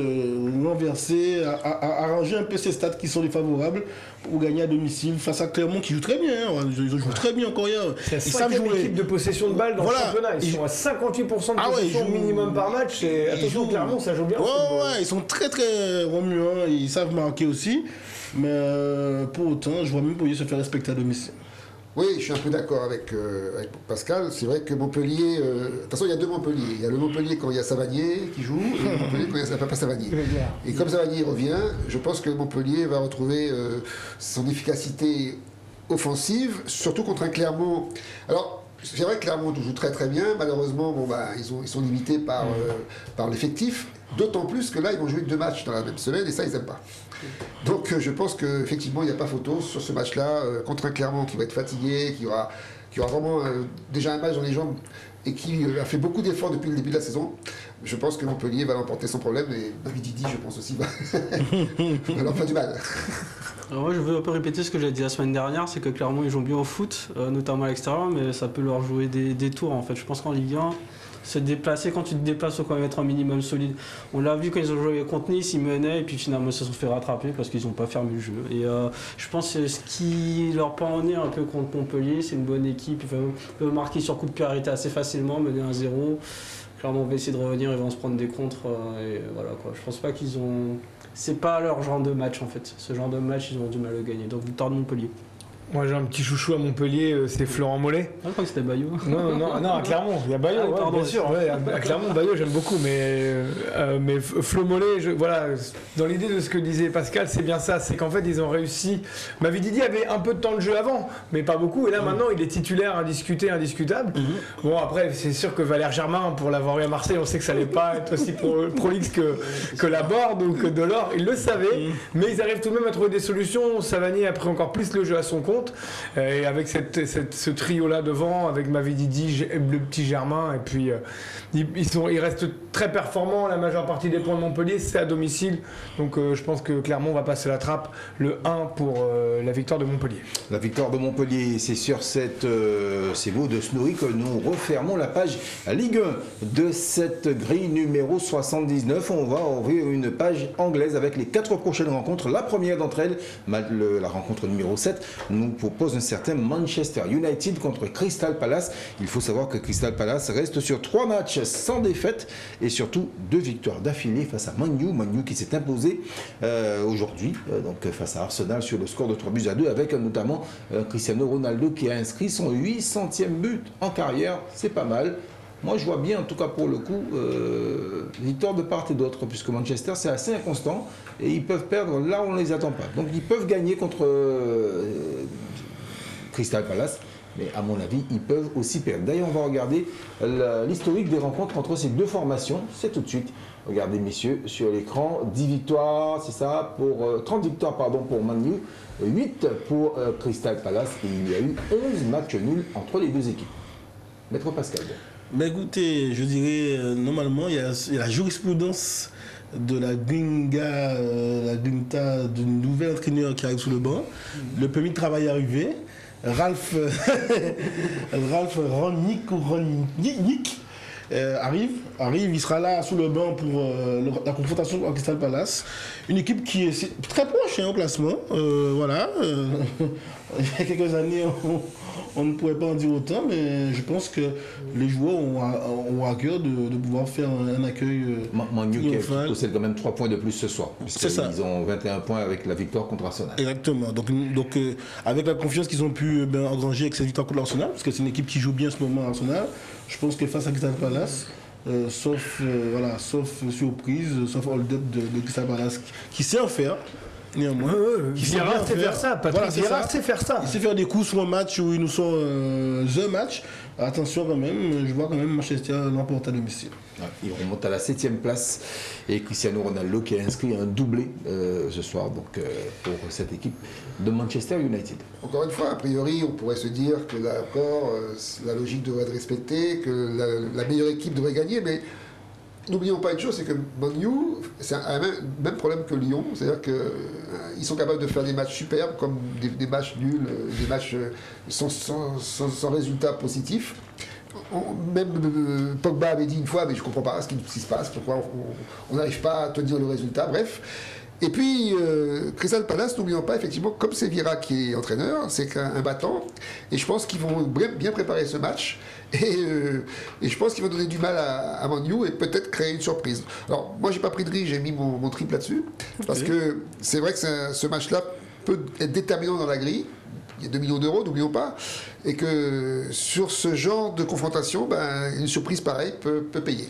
renverser, arranger un peu ces stats qui sont défavorables pour gagner à domicile face à Clermont qui joue très bien, ils jouent très bien encore hier. C'est la cinquième équipe de possession de balle dans le championnat, ils sont à 58% de possession minimum par match et attention Clermont ça joue bien. Ils sont très très remuants, ils savent marquer aussi, mais pour autant je vois Montpellier se faire respecter à domicile. Oui, je suis un peu d'accord avec Pascal. C'est vrai que Montpellier... de toute façon, il y a deux Montpellier. Il y a le Montpellier quand il y a Savanier qui joue et le Montpellier quand il n'y a pas Savanier. Et comme Savanier revient, je pense que Montpellier va retrouver son efficacité offensive, surtout contre un Clermont. Alors, c'est vrai que Clermont joue très très bien. Malheureusement, ils sont limités par l'effectif. D'autant plus que là, ils vont jouer 2 matchs dans la même semaine et ça, ils n'aiment pas. Donc je pense qu'effectivement, il n'y a pas photo sur ce match-là, contre un Clermont qui va être fatigué, qui aura vraiment déjà un match dans les jambes et qui a fait beaucoup d'efforts depuis le début de la saison. Je pense que Montpellier va l'emporter sans problème et David Didi, je pense aussi, va leur faire du mal. Alors moi je veux un peu répéter ce que j'ai dit la semaine dernière, c'est que Clermont ils jouent bien au foot, notamment à l'extérieur, mais ça peut leur jouer des tours en fait. Je pense qu'en Ligue 1, se déplacer, quand tu te déplaces, il faut quand même être un minimum solide. On l'a vu quand ils ont joué contre Nice, ils menaient et puis finalement ils se sont fait rattraper parce qu'ils n'ont pas fermé le jeu. Et je pense que ce qui leur pend au nez un peu contre Montpellier, c'est une bonne équipe, ils peuvent marquer sur coup de pied arrêté assez facilement, mener 1-0. Clairement on va essayer de revenir, ils vont se prendre des contres et voilà quoi. Je pense pas qu'ils ont... C'est pas leur genre de match en fait. Ce genre de match ils ont du mal à gagner. Donc victoire de Montpellier. Moi j'ai un petit chouchou à Montpellier, c'est Florent Mollet. Je crois que c'était Bayo. Non, à Clermont, il y a Bayo, bien sûr. Ouais, à Clermont, Bayo j'aime beaucoup, mais Flo Mollet, voilà, dans l'idée de ce que disait Pascal, c'est bien ça, c'est qu'en fait ils ont réussi. Mavi Didi avait un peu de temps de jeu avant, mais pas beaucoup, et là maintenant il est titulaire indiscutable. Bon après c'est sûr que Valère Germain, pour l'avoir eu à Marseille, on sait que ça n'allait pas être aussi prolixe que Laborde ou que Delors, ils le savaient, mais ils arrivent tout de même à trouver des solutions. Savanier a pris encore plus le jeu à son compte. compte. Et avec ce trio-là devant, avec Mavididi, le petit Germain, et puis ils restent très performants. La majeure partie des points de Montpellier, c'est à domicile. Donc je pense que Clermont va passer la trappe, le 1 pour la victoire de Montpellier. La victoire de Montpellier, c'est sur ces mots de Snowy que nous refermons la page Ligue 1 de cette grille numéro 79. On va ouvrir une page anglaise avec les 4 prochaines rencontres. La première d'entre elles, la rencontre numéro 7, nous propose un certain Manchester United contre Crystal Palace. Il faut savoir que Crystal Palace reste sur 3 matchs sans défaite et surtout 2 victoires d'affilée face à Man U qui s'est imposé aujourd'hui donc face à Arsenal sur le score de 3-2 avec notamment Cristiano Ronaldo qui a inscrit son 800e but en carrière. C'est pas mal. Moi, je vois bien, en tout cas pour le coup, victoire de part et d'autre, puisque Manchester, c'est assez inconstant, et ils peuvent perdre là où on ne les attend pas. Donc, ils peuvent gagner contre Crystal Palace, mais à mon avis, ils peuvent aussi perdre. D'ailleurs, on va regarder l'historique des rencontres entre ces 2 formations. C'est tout de suite. Regardez, messieurs, sur l'écran, 10 victoires, c'est ça, 30 victoires, pardon, pour Man U, 8 pour Crystal Palace, et il y a eu 11 matchs nuls entre les 2 équipes. Maître Pascal. Mais écoutez, je dirais, normalement, il y a la jurisprudence de la Grinta d'une nouvelle entraîneur qui arrive sous le banc. Le permis de travail est arrivé. Ralph Rangnick arrive, il sera là sous le banc pour la confrontation à Crystal Palace. Une équipe qui est très proche au classement. Voilà. Il y a quelques années, on ne pourrait pas en dire autant, mais je pense que les joueurs ont à cœur de pouvoir faire un accueil. Man U qui possède quand même 3 points de plus ce soir. C'est ça. Ils ont 21 points avec la victoire contre Arsenal. Exactement. Donc avec la confiance qu'ils ont pu engranger avec cette victoire contre Arsenal, parce que c'est une équipe qui joue bien en ce moment à Arsenal, je pense que face à Crystal Palace, sauf surprise, sauf hold-up de Crystal Palace qui sait en faire. Néanmoins, Vieira sait faire ça, Patrick Vieira sait faire ça. Il sait faire des coups sur un match où il nous sort un match. Attention quand même, je vois quand même Manchester l'emporte à domicile. Ouais, il remonte à la 7e place et Cristiano Ronaldo qui a inscrit un doublé ce soir donc, pour cette équipe de Manchester United. Encore une fois, a priori, on pourrait se dire que là encore, la logique devrait être respectée, que la meilleure équipe devrait gagner, mais n'oublions pas une chose, c'est que Man U, c'est un même problème que Lyon, c'est-à-dire qu'ils sont capables de faire des matchs superbes comme des matchs nuls, des matchs sans résultat positif. Même Pogba avait dit une fois, mais je ne comprends pas ce qui se passe, pourquoi on n'arrive pas à tenir le résultat, bref. Et puis, Crystal Palace, n'oublions pas, effectivement, comme c'est Vieira qui est entraîneur, c'est un battant, et je pense qu'ils vont bien préparer ce match, et je pense qu'ils vont donner du mal à Man U et peut-être créer une surprise. Alors, moi, j'ai pas pris de risque, j'ai mis mon triple là-dessus, parce que c'est vrai que ce match-là peut être déterminant dans la grille. Il y a 2 millions d'euros, n'oublions pas, et que sur ce genre de confrontation, une surprise pareille peut payer.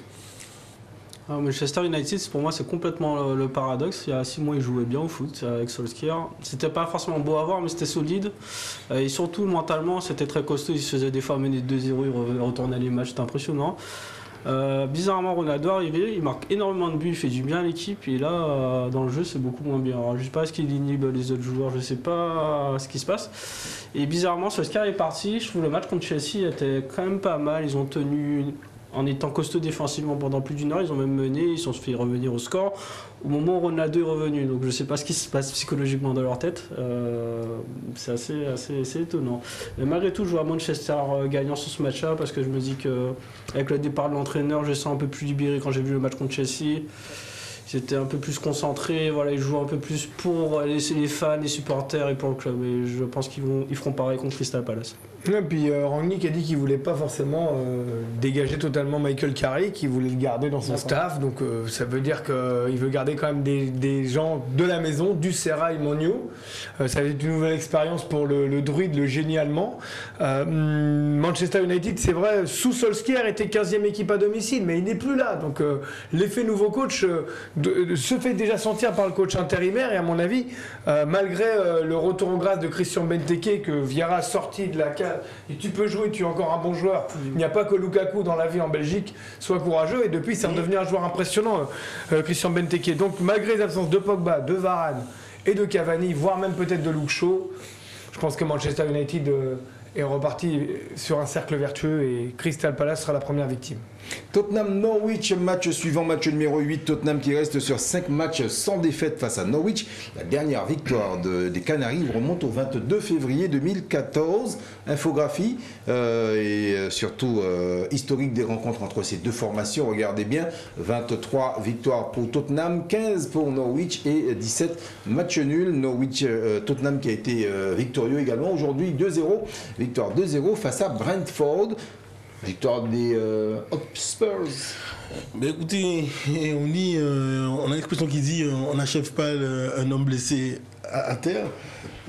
Manchester United, pour moi, c'est complètement le paradoxe. Il y a 6 mois, ils jouaient bien au foot avec Solskjaer. C'était pas forcément beau à voir, mais c'était solide. Et surtout, mentalement, c'était très costaud. Ils se faisaient des fois mener 2-0, ils retournaient les matchs, c'était impressionnant. Bizarrement, Ronaldo arrivé, il marque énormément de buts, il fait du bien à l'équipe. Et là, dans le jeu, c'est beaucoup moins bien. Alors, je sais pas ce qu'il inhibe les autres joueurs, je sais pas ce qui se passe. Et bizarrement, Solskjaer est parti. Je trouve le match contre Chelsea était quand même pas mal. Ils ont tenu en étant costaud défensivement pendant plus d'1 heure, ils ont même mené, ils se sont fait revenir au score au moment où Ronaldo est revenu. Donc je ne sais pas ce qui se passe psychologiquement dans leur tête. C'est assez étonnant. Mais malgré tout, je vois Manchester gagnant sur ce match-là parce que je me dis qu'avec le départ de l'entraîneur, je sens un peu plus libéré quand j'ai vu le match contre Chelsea. Ils étaient un peu plus concentrés, voilà, ils jouent un peu plus pour les fans, les supporters et pour le club. Et je pense qu'ils feront pareil contre Crystal Palace. Et puis Rangnick a dit qu'il voulait pas forcément dégager totalement Michael Carrick, qu'il voulait le garder dans son staff. Donc ça veut dire qu'il veut garder quand même des gens de la maison, du Sérail Manu. Ça va être une nouvelle expérience pour le druide, le génie allemand. Manchester United, c'est vrai, sous Solskjaer était 15e équipe à domicile, mais il n'est plus là. Donc l'effet nouveau coach se fait déjà sentir par le coach intérimaire. Et à mon avis, malgré le retour en grâce de Christian Benteke que Vieira a sorti de la case, et tu peux jouer, tu es encore un bon joueur. Il n'y a pas que Lukaku dans la vie en Belgique. Sois courageux. Et depuis, c'est redevenu un joueur impressionnant, Christian Benteke. Donc, malgré les absences de Pogba, de Varane et de Cavani, voire même peut-être de Luke Shaw, je pense que Manchester United est reparti sur un cercle vertueux et Crystal Palace sera la première victime. Tottenham-Norwich, match suivant, match numéro 8. Tottenham qui reste sur 5 matchs sans défaite face à Norwich. La dernière victoire des Canaries remonte au 22 février 2014. Infographie et surtout historique des rencontres entre ces deux formations. Regardez bien, 23 victoires pour Tottenham, 15 pour Norwich et 17 matchs nuls. Tottenham qui a été victorieux également aujourd'hui, 2-0. Victoire 2-0 face à Brentford. Victoire des Hotspurs. Mais écoutez, on a l'expression qui dit on n'achève pas un homme blessé à terre.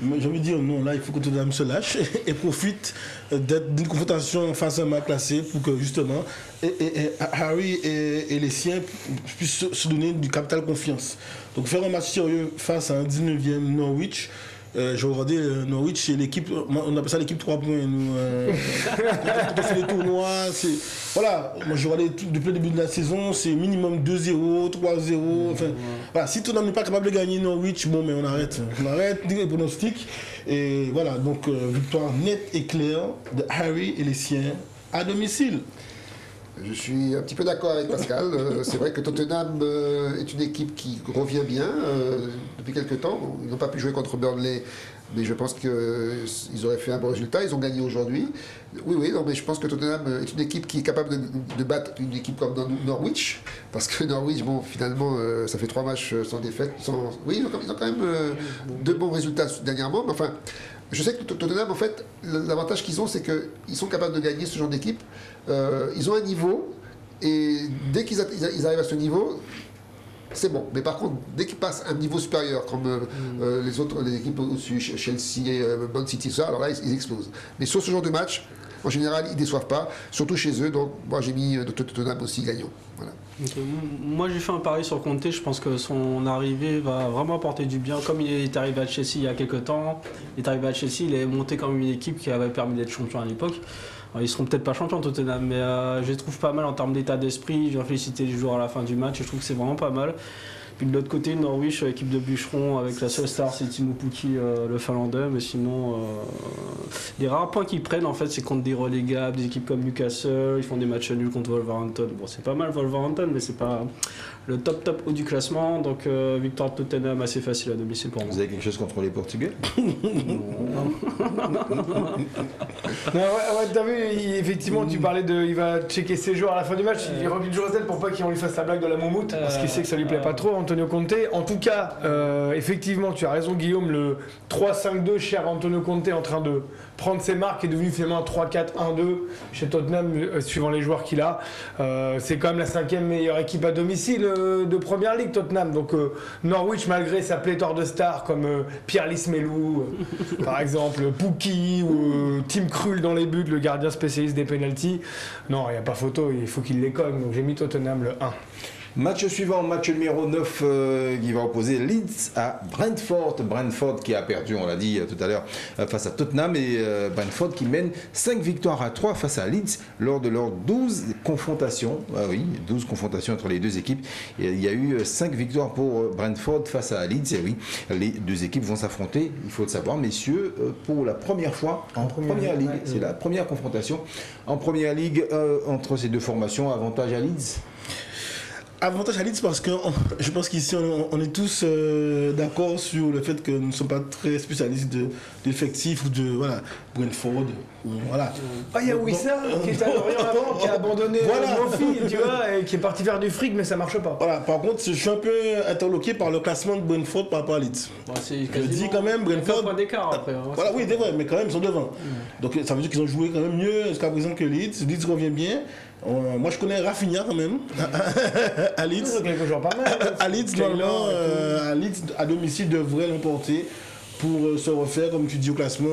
Mais j'ai envie de dire non, là il faut que Tottenham se lâche et profite d'une confrontation face à un mal classé pour que justement Harry et les siens puissent se donner du capital confiance. Donc faire un match sérieux face à un 19e Norwich. J'ai regardé Norwich, c'est l'équipe, on appelle ça l'équipe 3 points. Quand on fait les tournois, voilà, moi j'ai regardé depuis le début de la saison, c'est minimum 2-0, 3-0. Enfin, voilà, si Tottenham n'est pas capable de gagner Norwich, bon, mais on arrête les pronostics. Et voilà, donc victoire nette et claire de Harry et les siens à domicile. Je suis un petit peu d'accord avec Pascal. C'est vrai que Tottenham est une équipe qui revient bien depuis quelques temps. Bon, ils n'ont pas pu jouer contre Burnley, mais je pense qu'ils auraient fait un bon résultat. Ils ont gagné aujourd'hui. Oui, non, mais je pense que Tottenham est une équipe qui est capable de battre une équipe comme Norwich. Parce que Norwich, bon, finalement, ça fait 3 matchs sans défaite. Oui, ils ont quand même 2 bons résultats dernièrement. Mais enfin, je sais que Tottenham, en fait, l'avantage qu'ils ont, c'est qu'ils sont capables de gagner ce genre d'équipe. Ils ont un niveau, et dès qu'ils arrivent à ce niveau, c'est bon. Mais par contre, dès qu'ils passent un niveau supérieur, comme les équipes au-dessus, Chelsea, Man City, ça, alors là, ils explosent. Mais sur ce genre de match, en général, ils ne déçoivent pas, surtout chez eux. Donc, moi, j'ai mis Tottenham aussi gagnant. Voilà. Okay. Moi, j'ai fait un pari sur Conte. Je pense que son arrivée va vraiment apporter du bien. Comme il est arrivé à Chelsea il y a quelques temps, il est arrivé à Chelsea, il est monté comme une équipe qui avait permis d'être champion à l'époque. Alors, ils seront peut-être pas champions Tottenham, mais je les trouve pas mal en termes d'état d'esprit. Je vais féliciter les joueurs à la fin du match. Je trouve que c'est vraiment pas mal. Puis de l'autre côté, Norwich, équipe de bûcherons, avec la seule star, c'est Timo Pukki, le Finlandais. Mais sinon, les rares points qu'ils prennent, en fait, c'est contre des relégables, des équipes comme Newcastle. Ils font des matchs nuls contre Wolverhampton. Bon, c'est pas mal Wolverhampton, mais c'est pas le top haut du classement. Donc, victoire de Tottenham assez facile à domicile pour moi. Vous avez quelque chose contre les Portugais? Non, ouais, t'as vu, effectivement, tu parlais il va checker ses joueurs à la fin du match. Il recule Josette pour pas qu'on lui fasse la blague de la moumoute, parce qu'il sait que ça lui plaît pas trop, Antonio Conte. En tout cas, effectivement, tu as raison, Guillaume, le 3-5-2 cher Antonio Conte en train de prendre ses marques est devenu finalement un 3-4-1-2 chez Tottenham, suivant les joueurs qu'il a. C'est quand même la 5e meilleure équipe à domicile de Première Ligue, Tottenham. Donc Norwich, malgré sa pléthore de stars comme Pierre Lismelou, par exemple, Pukki ou Tim Krul dans les buts, le gardien spécialiste des pénaltys. Non, il n'y a pas photo, il faut qu'il les cogne. Donc j'ai mis Tottenham le 1. Match suivant, match numéro 9 qui va opposer Leeds à Brentford. Brentford qui a perdu, on l'a dit tout à l'heure, face à Tottenham, et Brentford qui mène 5 victoires à 3 face à Leeds lors de leurs 12 confrontations. Ah oui, 12 confrontations entre les deux équipes. Et il y a eu 5 victoires pour Brentford face à Leeds. Et oui, les deux équipes vont s'affronter, il faut le savoir, messieurs, pour la première fois en Première Ligue. C'est la première confrontation en Première Ligue entre ces deux formations. Avantage à Leeds? Avantage à Leeds parce que je pense qu'ici on est tous d'accord sur le fait que nous ne sommes pas très spécialistes d'effectifs ou de Brentford. Voilà. Ah, il y a Wissa qui est à Lorient avant, qui a abandonné Mofi, tu vois, et qui est parti faire du fric, mais ça marche pas. Voilà. Par contre, je suis un peu interloqué par le classement de Brentford par rapport à Leeds. Bon, je dis quand même Brentford. Pas d'écart après. Voilà, oui, c'est vrai, mais quand même ils sont devant. Donc ça veut dire qu'ils ont joué quand même mieux jusqu'à présent que Leeds. Leeds revient bien. Moi je connais Rafinha quand même à Leeds. Quelques jours pas mal. À Leeds, normalement, à Leeds à domicile devrait l'emporter pour se refaire, comme tu dis, au classement.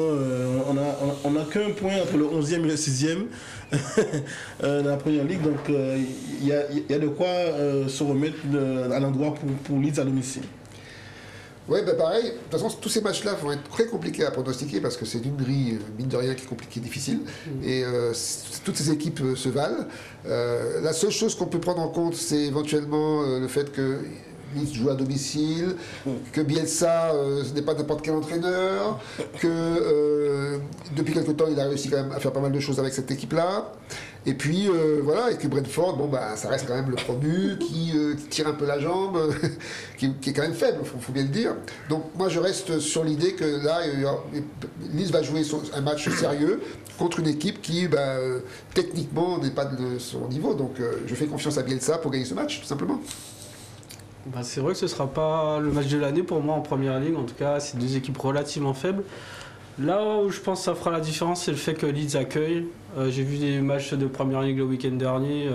On n'a qu'un point entre le 11e et le 6e dans la Première Ligue, donc il y a de quoi se remettre à l'endroit pour Leeds à domicile. Oui, ben pareil. De toute façon, tous ces matchs-là vont être très compliqués à pronostiquer parce que c'est une grille, mine de rien, qui est compliquée, difficile. Et toutes ces équipes se valent. La seule chose qu'on peut prendre en compte, c'est éventuellement le fait que Leeds joue à domicile, que Bielsa, ce n'est pas n'importe quel entraîneur, que depuis quelque temps, il a réussi quand même à faire pas mal de choses avec cette équipe-là. Et puis, voilà, et que Brentford, bon, bah, ça reste quand même le promu qui tire un peu la jambe, qui est quand même faible, faut bien le dire. Donc, moi, je reste sur l'idée que là, Leeds va jouer un match sérieux contre une équipe qui, techniquement, n'est pas de son niveau. Donc, je fais confiance à Bielsa pour gagner ce match, tout simplement. Bah, c'est vrai que ce ne sera pas le match de l'année pour moi en première ligue. En tout cas, c'est deux équipes relativement faibles. Là où je pense que ça fera la différence, c'est le fait que Leeds accueille. J'ai vu des matchs de première ligue le week-end dernier.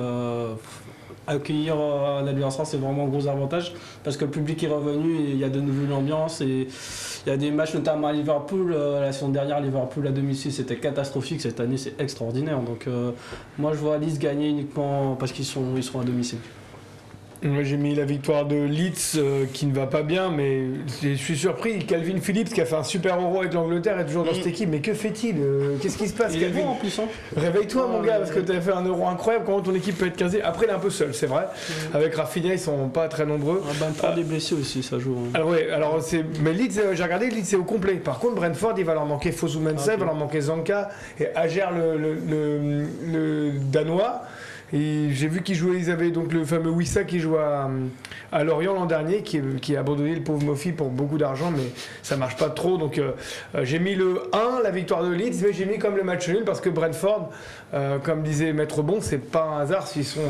Accueillir un adversaire, c'est vraiment un gros avantage parce que le public est revenu et il y a de nouveau une ambiance. Et il y a des matchs, notamment à Liverpool. La saison dernière, Liverpool à domicile, c'était catastrophique. Cette année, c'est extraordinaire. Donc, moi, je vois Leeds gagner uniquement parce qu'ils seront à domicile. Moi, j'ai mis la victoire de Leeds qui ne va pas bien, mais je suis surpris. Calvin Phillips qui a fait un super euro avec l'Angleterre est toujours dans cette équipe. Mais que fait-il? Qu'est-ce qui se passe, Il est Calvin bon en plus. Hein. Réveille-toi, mon gars, parce que tu as fait un euro incroyable. Comment ton équipe peut être 15e? Après, il est un peu seul, c'est vrai. Avec Rafinha, ils sont pas très nombreux. Brentford est blessé aussi, ça joue. Hein. Alors, ouais, alors mais Leeds, j'ai regardé, Leeds c'est au complet. Par contre, Brentford, il va leur manquer Fosu Mensah, il va leur manquer Zanka et Ager le Danois. Et j'ai vu qu'ils jouaient, ils avaient donc le fameux Wissa qui joue à Lorient l'an dernier, qui a abandonné le pauvre Mofi pour beaucoup d'argent, mais ça marche pas trop. Donc j'ai mis le 1, la victoire de Leeds, mais j'ai mis comme le match nul parce que Brentford, comme disait Maître Bon, c'est pas un hasard s'ils sont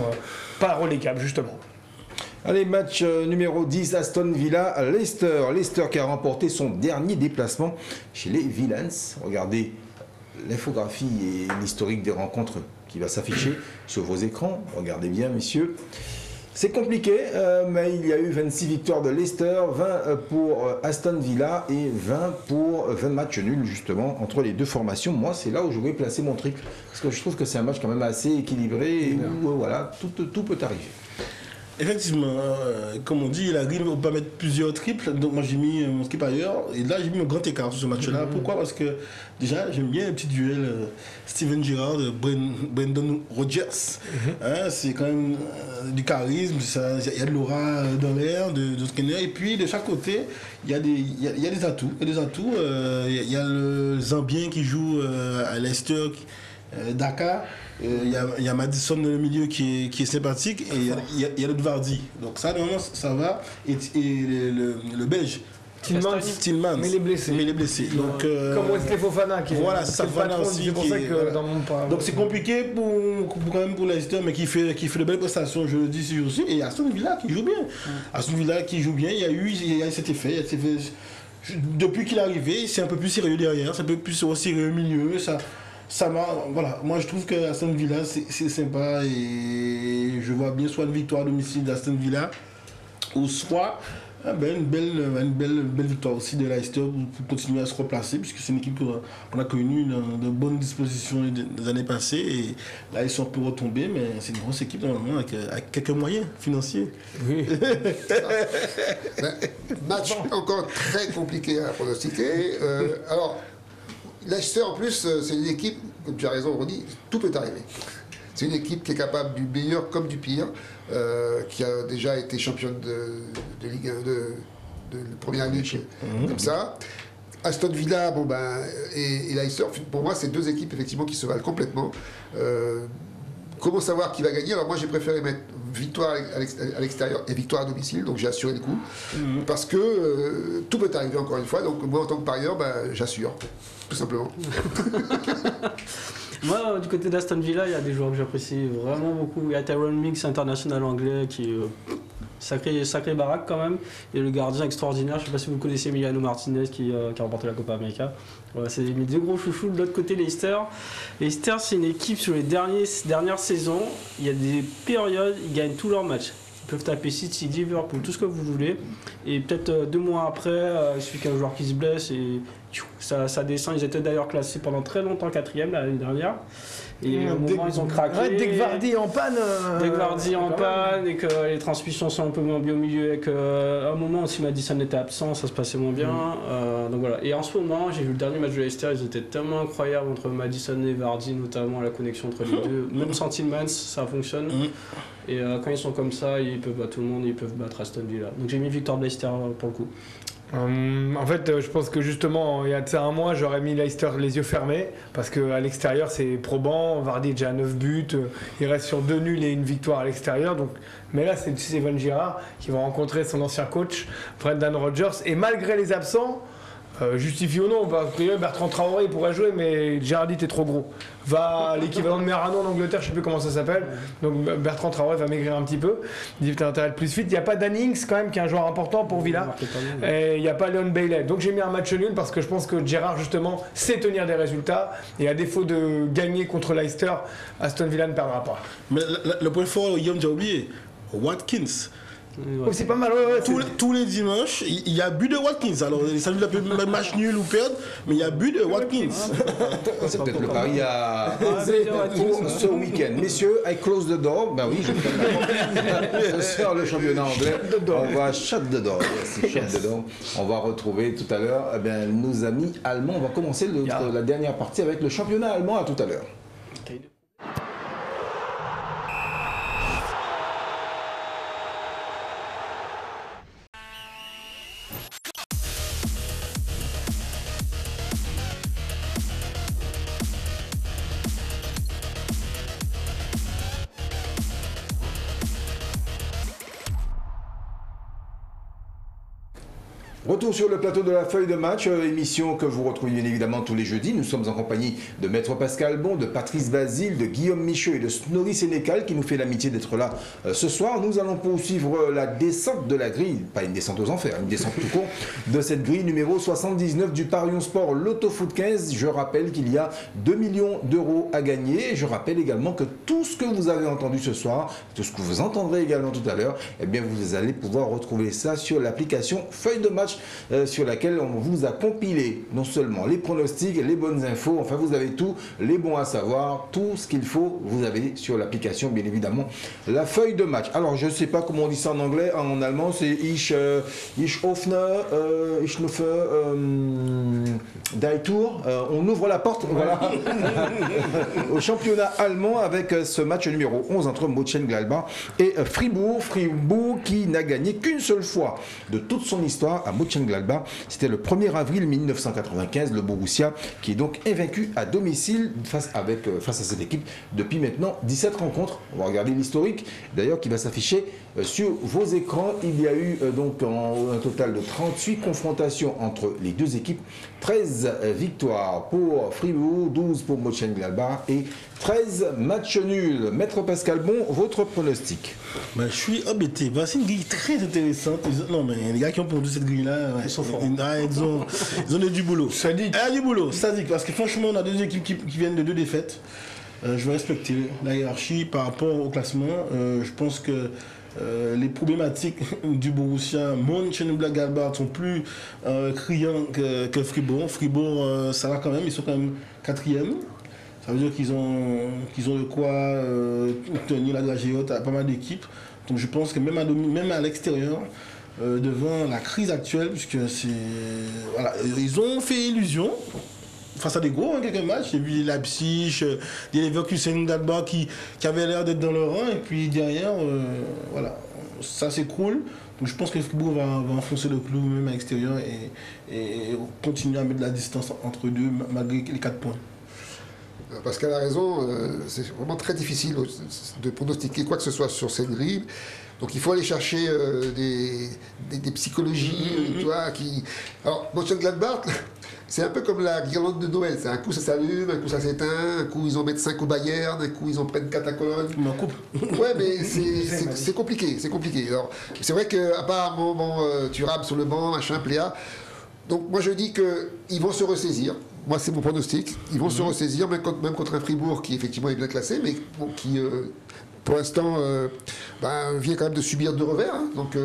pas relégables justement. Allez, match numéro 10, Aston Villa à Leicester. Leicester qui a remporté son dernier déplacement chez les Villains. Regardez l'infographie et l'historique des rencontres qui va s'afficher sur vos écrans. Regardez bien, messieurs. C'est compliqué, mais il y a eu 26 victoires de Leicester, 20 pour Aston Villa et 20 matchs nuls, justement, entre les deux formations. Moi, c'est là où je vais placer mon triple. Parce que je trouve que c'est un match quand même assez équilibré et où, voilà, tout peut arriver. Effectivement, comme on dit, il arrive à pas mettre plusieurs triples, donc moi j'ai mis mon skip ailleurs, et là j'ai mis un grand écart sur ce match-là. Pourquoi? Parce que déjà j'aime bien le petit duel Steven Gerrard, Brendan Rodgers. Hein, c'est quand même du charisme, il y a de l'aura dans l'air de Skinner, et puis de chaque côté il y a des atouts. Il y a le Zambien qui joue à Leicester, Dakar. Il y a Madison dans le milieu qui est sympathique et il y a le Vardy. Donc ça, normalement, ça va. Et le Belge, Tillmans. Mais il est blessé. Donc, comme Wesley Fofana qui voilà, ça Fofana aussi. C'est pour ça que voilà. dans mon pas. Donc c'est compliqué quand même pour Leicester, mais qui fait de belles prestations, je le dis aussi. Et Aston Villa qui joue bien. Aston Villa qui joue bien, il y a cet effet. Depuis qu'il est arrivé, c'est un peu plus sérieux derrière, c'est un peu plus sérieux au milieu. Voilà, moi je trouve que Aston Villa c'est sympa et je vois bien soit une victoire à domicile d'Aston Villa ou soit une belle victoire aussi de Leicester pour continuer à se replacer, puisque c'est une équipe qu'on a connue dans de bonnes dispositions des années passées et là ils sont un peu retombés, mais c'est une grosse équipe normalement avec quelques moyens financiers. Oui. Match encore très compliqué à pronostiquer. Alors Leicester, en plus, c'est une équipe, comme tu as raison, Ronny, tout peut arriver. C'est une équipe qui est capable du meilleur comme du pire, qui a déjà été championne de Ligue 1, de première ligue, comme ça. Aston Villa, et Leicester, pour moi, c'est deux équipes effectivement qui se valent complètement. Comment savoir qui va gagner? Alors moi, j'ai préféré mettre victoire à l'extérieur et victoire à domicile, donc j'ai assuré le coup. Parce que tout peut arriver encore une fois, donc moi, en tant que parieur, j'assure. Tout simplement. Moi, du côté d'Aston Villa, il y a des joueurs que j'apprécie vraiment beaucoup. Il y a Tyrone Mings, international anglais, qui est sacré baraque quand même. Et le gardien extraordinaire, je ne sais pas si vous connaissez Emiliano Martinez qui a remporté la Copa América. Voilà, c'est mes deux gros chouchous. De l'autre côté, Leicester. Leicester, c'est une équipe sur les dernières saisons. Il y a des périodes, ils gagnent tous leurs matchs. Ils peuvent taper City, Liverpool, tout ce que vous voulez. Et peut-être 2 mois après, il suffit qu'un joueur qui se blesse et ça descend. Ils étaient d'ailleurs classés pendant très longtemps 4e l'année dernière. Et au moment ils ont craqué. Ouais, dès que Vardy est en panne. Dès que Vardy est en panne et que les transmissions sont un peu moins bien au milieu et qu'à un moment aussi Maddison était absent, ça se passait moins bien. Donc voilà. Et en ce moment, j'ai vu le dernier match de Leicester, ils étaient tellement incroyables entre Maddison et Vardy, notamment la connexion entre les deux. Même sans Tillmans, ça fonctionne. Et quand ils sont comme ça, ils peuvent battre tout le monde, ils peuvent battre Aston Villa. Donc j'ai mis victoire de Leicester pour le coup. En fait, je pense que justement, il y a de ça un mois, j'aurais mis Leicester les yeux fermés, parce qu'à l'extérieur, c'est probant. Vardy est déjà à 9 buts, il reste sur 2 nuls et une victoire à l'extérieur. Donc, mais là, c'est Steven Gerrard qui va rencontrer son ancien coach, Brendan Rodgers, et malgré les absents, justifie ou non, parce que Bertrand Traoré pourrait jouer, mais Gerrard est trop gros. Va à l'équivalent de Merano en Angleterre, je sais plus comment ça s'appelle. Donc Bertrand Traoré va maigrir un petit peu. Il dit t'as intérêt de plus vite. Il n'y a pas Dannings quand même, qui est un joueur important pour Villa. Et il n'y a pas Leon Bailey. Donc j'ai mis un match nul parce que je pense que Gerrard justement sait tenir des résultats. Et à défaut de gagner contre Leicester, Aston Villa ne perdra pas. Mais le point fort, Guillaume, j'ai oublié, Watkins. Oh, c'est pas mal, ouais, Tous les dimanches, il y a but de Watkins. Alors, ça nous appelle match nul ou perdre, mais il y a but de Watkins. C'est peut-être le pari à ce week-end. Messieurs, I close the door. Ben oui, je ferme ce soir le championnat anglais. On va shut the door. On va retrouver tout à l'heure nos amis allemands. On va commencer la dernière partie avec le championnat allemand. À tout à l'heure. Retour sur le plateau de la feuille de match, émission que vous retrouvez bien évidemment tous les jeudis. Nous sommes en compagnie de Maître Pascal Bon, de Patrice Basile, de Guillaume Michaud et de Snorri Sénécal qui nous fait l'amitié d'être là ce soir. Nous allons poursuivre la descente de la grille, pas une descente aux enfers, une descente tout court, de cette grille numéro 79 du Parion Sport Loto Foot 15. Je rappelle qu'il y a 2 millions d'euros à gagner. Je rappelle également que tout ce que vous avez entendu ce soir, tout ce que vous entendrez également tout à l'heure, eh bien vous allez pouvoir retrouver ça sur l'application Feuille de Match. Sur laquelle on vous a compilé non seulement les pronostics, les bonnes infos, enfin vous avez tout, les bons à savoir, tout ce qu'il faut, vous avez sur l'application bien évidemment la feuille de match. Alors je ne sais pas comment on dit ça en anglais, en allemand c'est Ich Die Tour, on ouvre la porte, voilà, au championnat allemand avec ce match numéro 11 entre Mönchengladbach et Fribourg. Fribourg qui n'a gagné qu'une seule fois de toute son histoire à Mönchengladbach. C'était le 1er avril 1995, le Borussia qui est donc invaincu à domicile face à cette équipe depuis maintenant 17 rencontres. On va regarder l'historique d'ailleurs qui va s'afficher sur vos écrans. Il y a eu donc un total de 38 confrontations entre les deux équipes, 13 victoires pour Fribourg, 12 pour Mönchengladbach et 13 matchs nuls. Maître Pascal Bon, votre pronostic? Je suis embêté. C'est une grille très intéressante. Non, mais les gars qui ont produit cette grille-là, ils sont forts. Ils ont du boulot. Sadique. Du boulot, sadique. Parce que franchement, on a deux équipes qui viennent de 2 défaites. Je vais respecter la hiérarchie par rapport au classement. Je pense que les problématiques du Borussia Mönchengladbach sont plus criants que Fribourg. Fribourg, ça va quand même. Ils sont quand même 4e. Ça veut dire qu'ils ont de quoi tenir la dragée haute à pas mal d'équipes. Donc je pense que même à l'extérieur, devant la crise actuelle, puisque ils ont fait illusion face à des gros quelques matchs. J'ai vu Leipzig, des Leverkusen Gladbach qui avaient l'air d'être dans le rang, et puis derrière, ça s'écroule. Donc je pense que Fribourg va enfoncer le clou même à l'extérieur et continuer à mettre de la distance entre eux deux malgré les 4 points. Pascal a raison, c'est vraiment très difficile de pronostiquer quoi que ce soit sur cette grille. Donc il faut aller chercher des psychologies, tu vois, Alors, Mönchengladbach, c'est un peu comme la guirlande de Noël. C'est un coup ça s'allume, un coup ça s'éteint, un coup ils en mettent 5 au Bayern, un coup ils en prennent 4 à Cologne. Ouais, mais c'est compliqué, c'est compliqué. Alors, c'est vrai qu'à part Thuram sur le banc, machin, Pléa, donc moi je dis qu'ils vont se ressaisir. Moi, c'est mon pronostic. Ils vont se ressaisir, même contre un Fribourg qui, effectivement, est bien classé, mais bon, qui pour l'instant, vient quand même de subir 2 revers. Hein. Donc,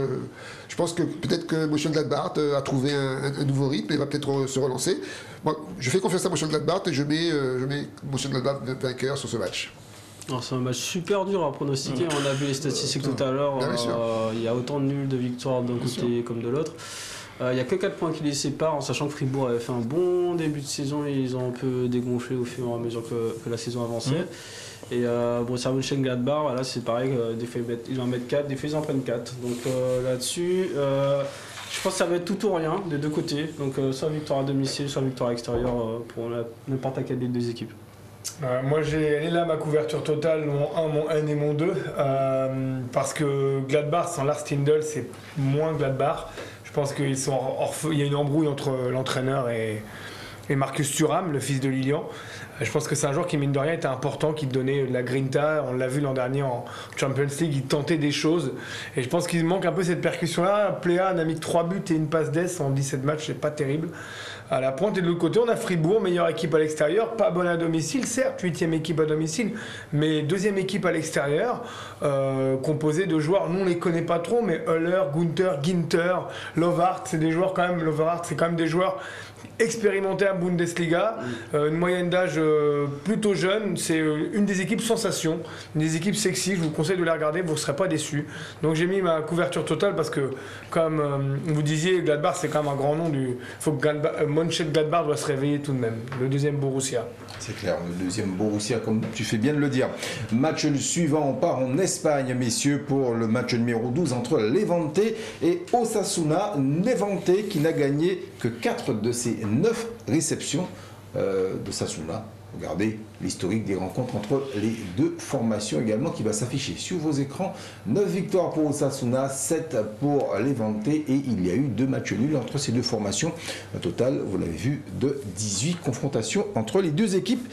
je pense que peut-être que Mönchengladbach a trouvé un nouveau rythme et va peut-être se relancer. Moi, je fais confiance à Mönchengladbach et je mets Mönchengladbach vainqueur sur ce match. C'est un match super dur à pronostiquer. On a vu les statistiques tout à l'heure. Il y a autant de nuls de victoires d'un côté comme de l'autre. Il n'y a que 4 points qui les séparent, en sachant que Fribourg avait fait un bon début de saison et ils ont un peu dégonflé au fur et à mesure que la saison avançait. Et Borussia Mönchengladbach, voilà, c'est pareil, des fois ils en mettent 4, des fois ils en prennent 4. Donc là-dessus, je pense que ça va être tout ou rien des deux côtés. Donc soit victoire à domicile, soit victoire à l'extérieur pour n'importe laquelle des deux équipes. Moi j'ai là ma couverture totale, mon 1, mon N et mon 2, parce que Gladbach sans Lars Stindl c'est moins Gladbach. Je pense qu'il y a une embrouille entre l'entraîneur et Marcus Thuram, le fils de Lilian. Je pense que c'est un joueur qui, mine de rien, était important, qui donnait de la grinta. On l'a vu l'an dernier en Champions League, il tentait des choses. Et je pense qu'il manque un peu cette percussion-là. Pléa n'a mis que 3 buts et une passe d'ess en 17 matchs, c'est pas terrible. À la pointe et de l'autre côté, on a Fribourg, meilleure équipe à l'extérieur, pas bonne à domicile, certes, 8e équipe à domicile, mais 2e équipe à l'extérieur, composée de joueurs, nous on les connaît pas trop, mais Höller, Gunther, Ginter, Lovart, c'est des joueurs quand même, Lovart, c'est quand même des joueurs expérimentés en Bundesliga, une moyenne d'âge plutôt jeune, c'est une des équipes sensation, une des équipes sexy, je vous conseille de les regarder, vous ne serez pas déçus. Donc j'ai mis ma couverture totale parce que, comme vous disiez, Gladbach c'est quand même un grand nom, il faut que Mönchengladbach doit se réveiller tout de même, le deuxième Borussia. C'est clair, le deuxième Borussia, comme tu fais bien de le dire. Match suivant, on part en Espagne, messieurs, pour le match numéro 12 entre Levante et Osasuna. Levante qui n'a gagné que 4 de ses 9 réceptions d'Osasuna. Regardez l'historique des rencontres entre les deux formations également qui va s'afficher sur vos écrans. 9 victoires pour Osasuna, 7 pour Levante et il y a eu 2 matchs nuls entre ces deux formations. Un total, vous l'avez vu, de 18 confrontations entre les deux équipes.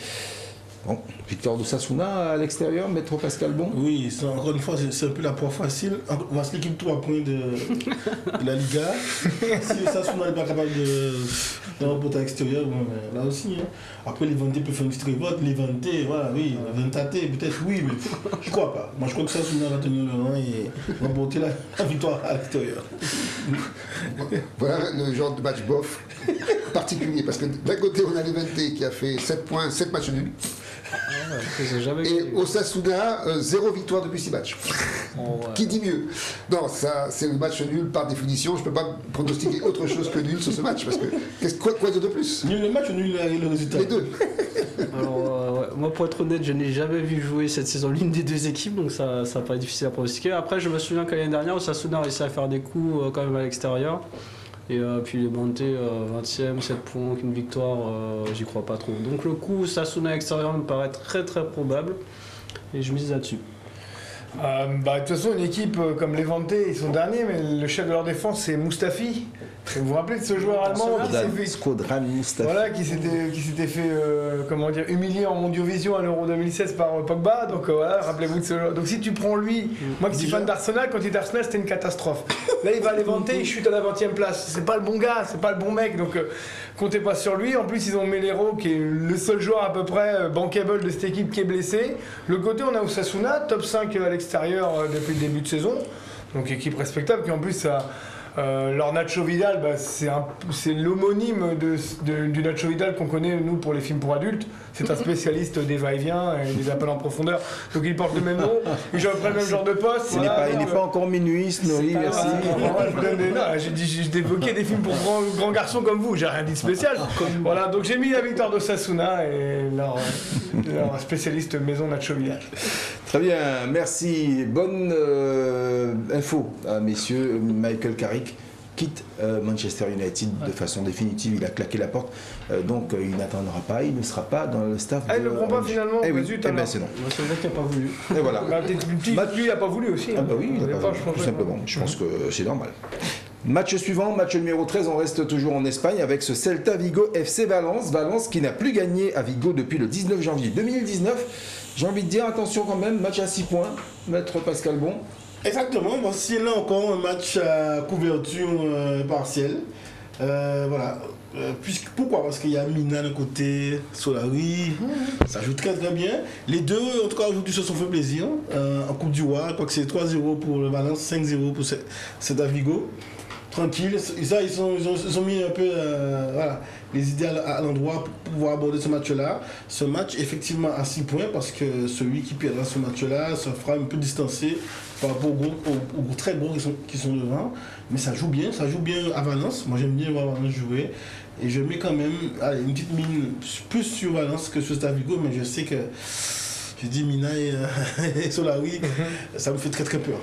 Bon, victoire d'Osasuna à l'extérieur, Maître Pascal Bon. Oui, encore une fois, c'est un peu la proie facile. On va se l'équipe 3 points de la Liga. Si Osasuna n'est pas capable de remporter à l'extérieur, bon, là aussi. Hein. Après, Levante peut faire une petite révolte. Levante, voilà, oui, Ventate, peut-être oui, mais je crois pas. Moi, je crois que Osasuna va tenir le rang et remporter la victoire à l'extérieur. Voilà le genre de match bof particulier, parce que d'un côté, on a Levante qui a fait 7 points, 7 matchs nuls. Et Osasuna, 0 victoire depuis 6 matchs. Qui dit mieux? Non, ça c'est le match nul par définition. Je ne peux pas pronostiquer autre chose que nul sur ce match. Parce que quoi de plus? Nul le match ou nul le résultat? Les deux. Alors, moi, pour être honnête, je n'ai jamais vu jouer cette saison l'une des deux équipes, donc ça paraît difficile à pronostiquer. Après, je me souviens qu'à l'année dernière, Osasuna a réussi à faire des coups quand même à l'extérieur. Et puis les Levante 20e, 7 points, une victoire, j'y crois pas trop. Donc le coup Osasuna extérieur me paraît très très probable et je mise là-dessus. De toute façon, une équipe comme Levante, ils sont derniers, mais le chef de leur défense c'est Mustafi. Vous vous rappelez de ce joueur allemand Skodran Mustafi. Voilà, qui s'était fait humilier en Mondiovision à l'Euro 2016 par Pogba. Donc voilà, rappelez-vous de ce joueur. Donc si tu prends lui, moi qui suis fan d'Arsenal, quand il était Arsenal, c'était une catastrophe. Là, il va à Levante, il chute à la 20e place. C'est pas le bon gars, c'est pas le bon mec. Donc comptez pas sur lui. En plus, ils ont Melero, qui est le seul joueur à peu près bankable de cette équipe qui est blessé. Le côté, on a Osasuna, top 5 à l'extérieur depuis le début de saison. Donc équipe respectable, qui en plus a... leur Nacho Vidal, c'est l'homonyme du Nacho Vidal qu'on connaît nous pour les films pour adultes. C'est un spécialiste des va-et-vient et des appels en profondeur. Donc il porte le même nom, il joue après le même genre de poste. Il n'est pas encore minuit, Snorri, merci. J'ai évoqué des films pour grands garçons comme vous, j'ai rien dit de spécial. Voilà, donc j'ai mis la victoire d'Osasuna et leur spécialiste maison Nacho Vidal. Très bien, merci. Bonne info à messieurs. Michael Carrick quitte Manchester United de façon définitive. Il a claqué la porte, donc il n'attendra pas. Il ne sera pas dans le staff. Il ne le prend pas finalement. Eh oui, c'est non. C'est vrai qu'il n'a pas voulu. Et voilà. Lui, il n'a pas voulu aussi. Ah bah oui, il n'a pas voulu, tout simplement. Je pense que c'est normal. Match suivant, match numéro 13, on reste toujours en Espagne avec ce Celta Vigo FC Valence. Valence qui n'a plus gagné à Vigo depuis le 19 janvier 2019. J'ai envie de dire, attention quand même, match à 6 points, Maître Pascal Bon. Exactement, bon, c'est là encore un match à couverture partielle. Voilà, Pourquoi? Parce qu'il y a Mina d'un côté, Solari, ça joue très très bien. Les deux, en tout cas aujourd'hui, se sont fait plaisir. En Coupe du Roi, je crois que c'est 3-0 pour le Valence, 5-0 pour Celta Vigo. Tranquille, ça, ils ont mis un peu voilà, les idées à l'endroit pour pouvoir aborder ce match-là. Ce match, effectivement, à 6 points, parce que celui qui perdra ce match-là se fera un peu distancer par rapport aux très gros qui sont devant. Mais ça joue bien à Valence. Moi, j'aime bien voir Valence jouer. Et je mets quand même une petite mine plus sur Valence que sur Celta Vigo, mais je sais que je dis Mina et Solari, ça me fait très très peur.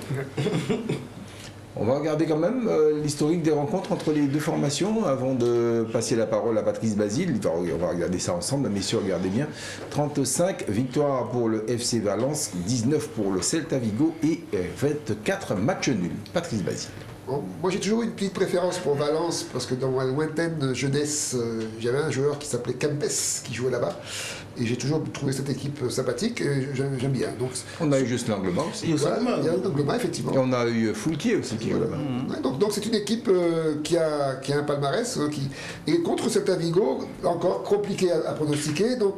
On va regarder quand même l'historique des rencontres entre les deux formations avant de passer la parole à Patrice Basile. On va regarder ça ensemble, messieurs, regardez bien. 35 victoires pour le FC Valence, 19 pour le Celta Vigo et 24 matchs nuls. Patrice Basile. Bon, moi j'ai toujours eu une petite préférence pour Valence parce que dans ma lointaine jeunesse, j'avais un joueur qui s'appelait Campes qui jouait là-bas et j'ai toujours trouvé cette équipe sympathique et j'aime bien. Donc, on a eu juste Langlema aussi. Voilà, il y a Langlema effectivement. Et on a eu Foulquier aussi qui joue là-bas. Ouais, donc c'est une équipe qui a un palmarès et contre Celta Vigo, encore compliqué à pronostiquer. Donc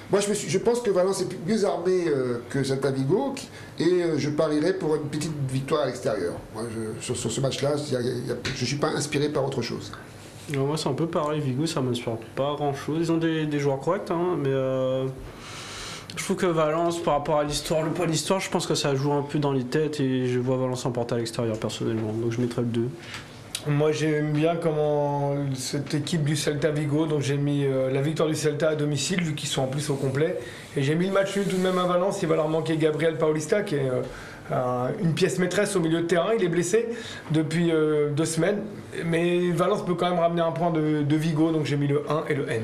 moi je pense que Valence est mieux armé que Celta Vigo et je parierais pour une petite victoire à l'extérieur. Moi, sur ce match-là, je ne suis pas inspiré par autre chose. Non, moi c'est un peu pareil, Vigo ça m'inspire pas grand chose. Ils ont des joueurs corrects, hein, mais je trouve que Valence par rapport à l'histoire, le poids de l'histoire, je pense que ça joue un peu dans les têtes et je vois Valence emporter à l'extérieur personnellement, donc je mettrais le 2. Moi j'aime bien comment cette équipe du Celta Vigo, donc j'ai mis la victoire du Celta à domicile vu qu'ils sont en plus au complet, et j'ai mis le match nul tout de même à Valence. Il va leur manquer Gabriel Paulista qui est une pièce maîtresse au milieu de terrain. Il est blessé depuis 2 semaines, mais Valence peut quand même ramener un point de Vigo, donc j'ai mis le 1 et le N.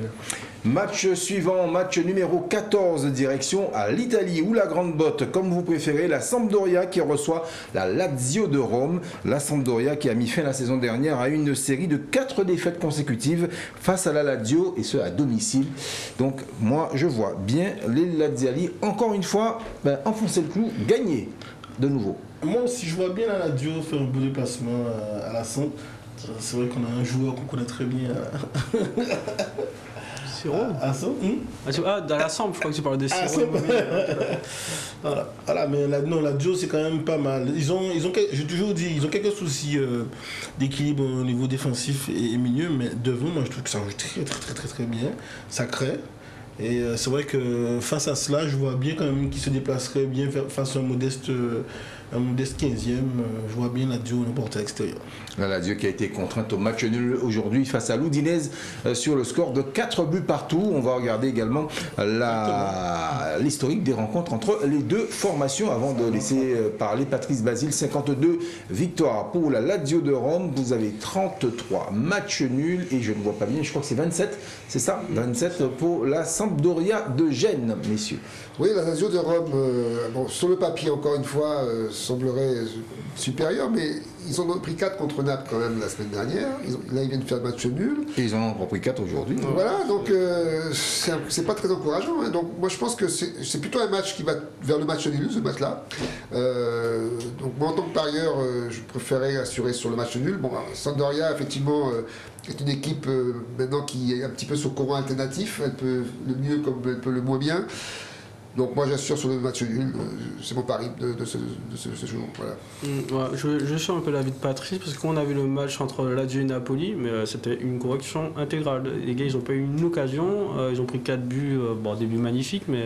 Match suivant, match numéro 14, direction à l'Italie ou la Grande Botte, comme vous préférez, la Sampdoria qui reçoit la Lazio de Rome. La Sampdoria qui a mis fin la saison dernière à une série de 4 défaites consécutives face à la Lazio, et ce à domicile. Donc moi je vois bien les Laziali encore une fois enfoncer le clou, gagner de nouveau. Moi aussi je vois bien la Lazio faire un beau déplacement à la Samp. C'est vrai qu'on a un joueur qu'on connaît très bien. Siro dans la Samp, je crois que tu parles de Siro. Voilà, mais la Lazio c'est quand même pas mal. J'ai toujours dit, ils ont quelques soucis d'équilibre au niveau défensif et milieu, mais devant, moi je trouve que ça joue très bien. Ça crée. Et c'est vrai que face à cela, je vois bien quand même qu'ils se déplaceraient bien face à un modeste 15e. Je vois bien la Lazio l'emporter à l'extérieur. La Lazio qui a été contrainte au match nul aujourd'hui face à l'Udinese sur le score de 4 buts partout. On va regarder également l'historique des rencontres entre les deux formations avant de laisser parler Patrice Basile. 52 victoires pour la Lazio de Rome. Vous avez 33 matchs nuls et je ne vois pas bien, je crois que c'est 27, c'est ça, 27 pour la Sampdoria de Gênes, messieurs. Oui, la Lazio de Rome, sur le papier, encore une fois, semblerait supérieure, mais ils en ont pris 4 contre Naples quand même la semaine dernière. Là, ils viennent faire le match nul. Et ils en ont pris 4 aujourd'hui. Voilà, donc c'est pas très encourageant. Hein. Donc moi, je pense que c'est plutôt un match qui va vers le match nul, ce match-là. Donc moi, en tant que parieur, je préférais assurer sur le match nul. Bon, Sampdoria, effectivement, est une équipe maintenant qui est un petit peu sur courant alternatif. Elle peut le mieux comme elle peut le moins bien. Donc moi j'assure sur le match nul, c'est mon pari de ce jour. Voilà. Ouais, je suis un peu l'avis de Patrice parce qu'on a vu le match entre Lazio et Napoli, mais c'était une correction intégrale. Les gars ils n'ont pas eu une occasion, ils ont pris 4 buts, des buts magnifiques, mais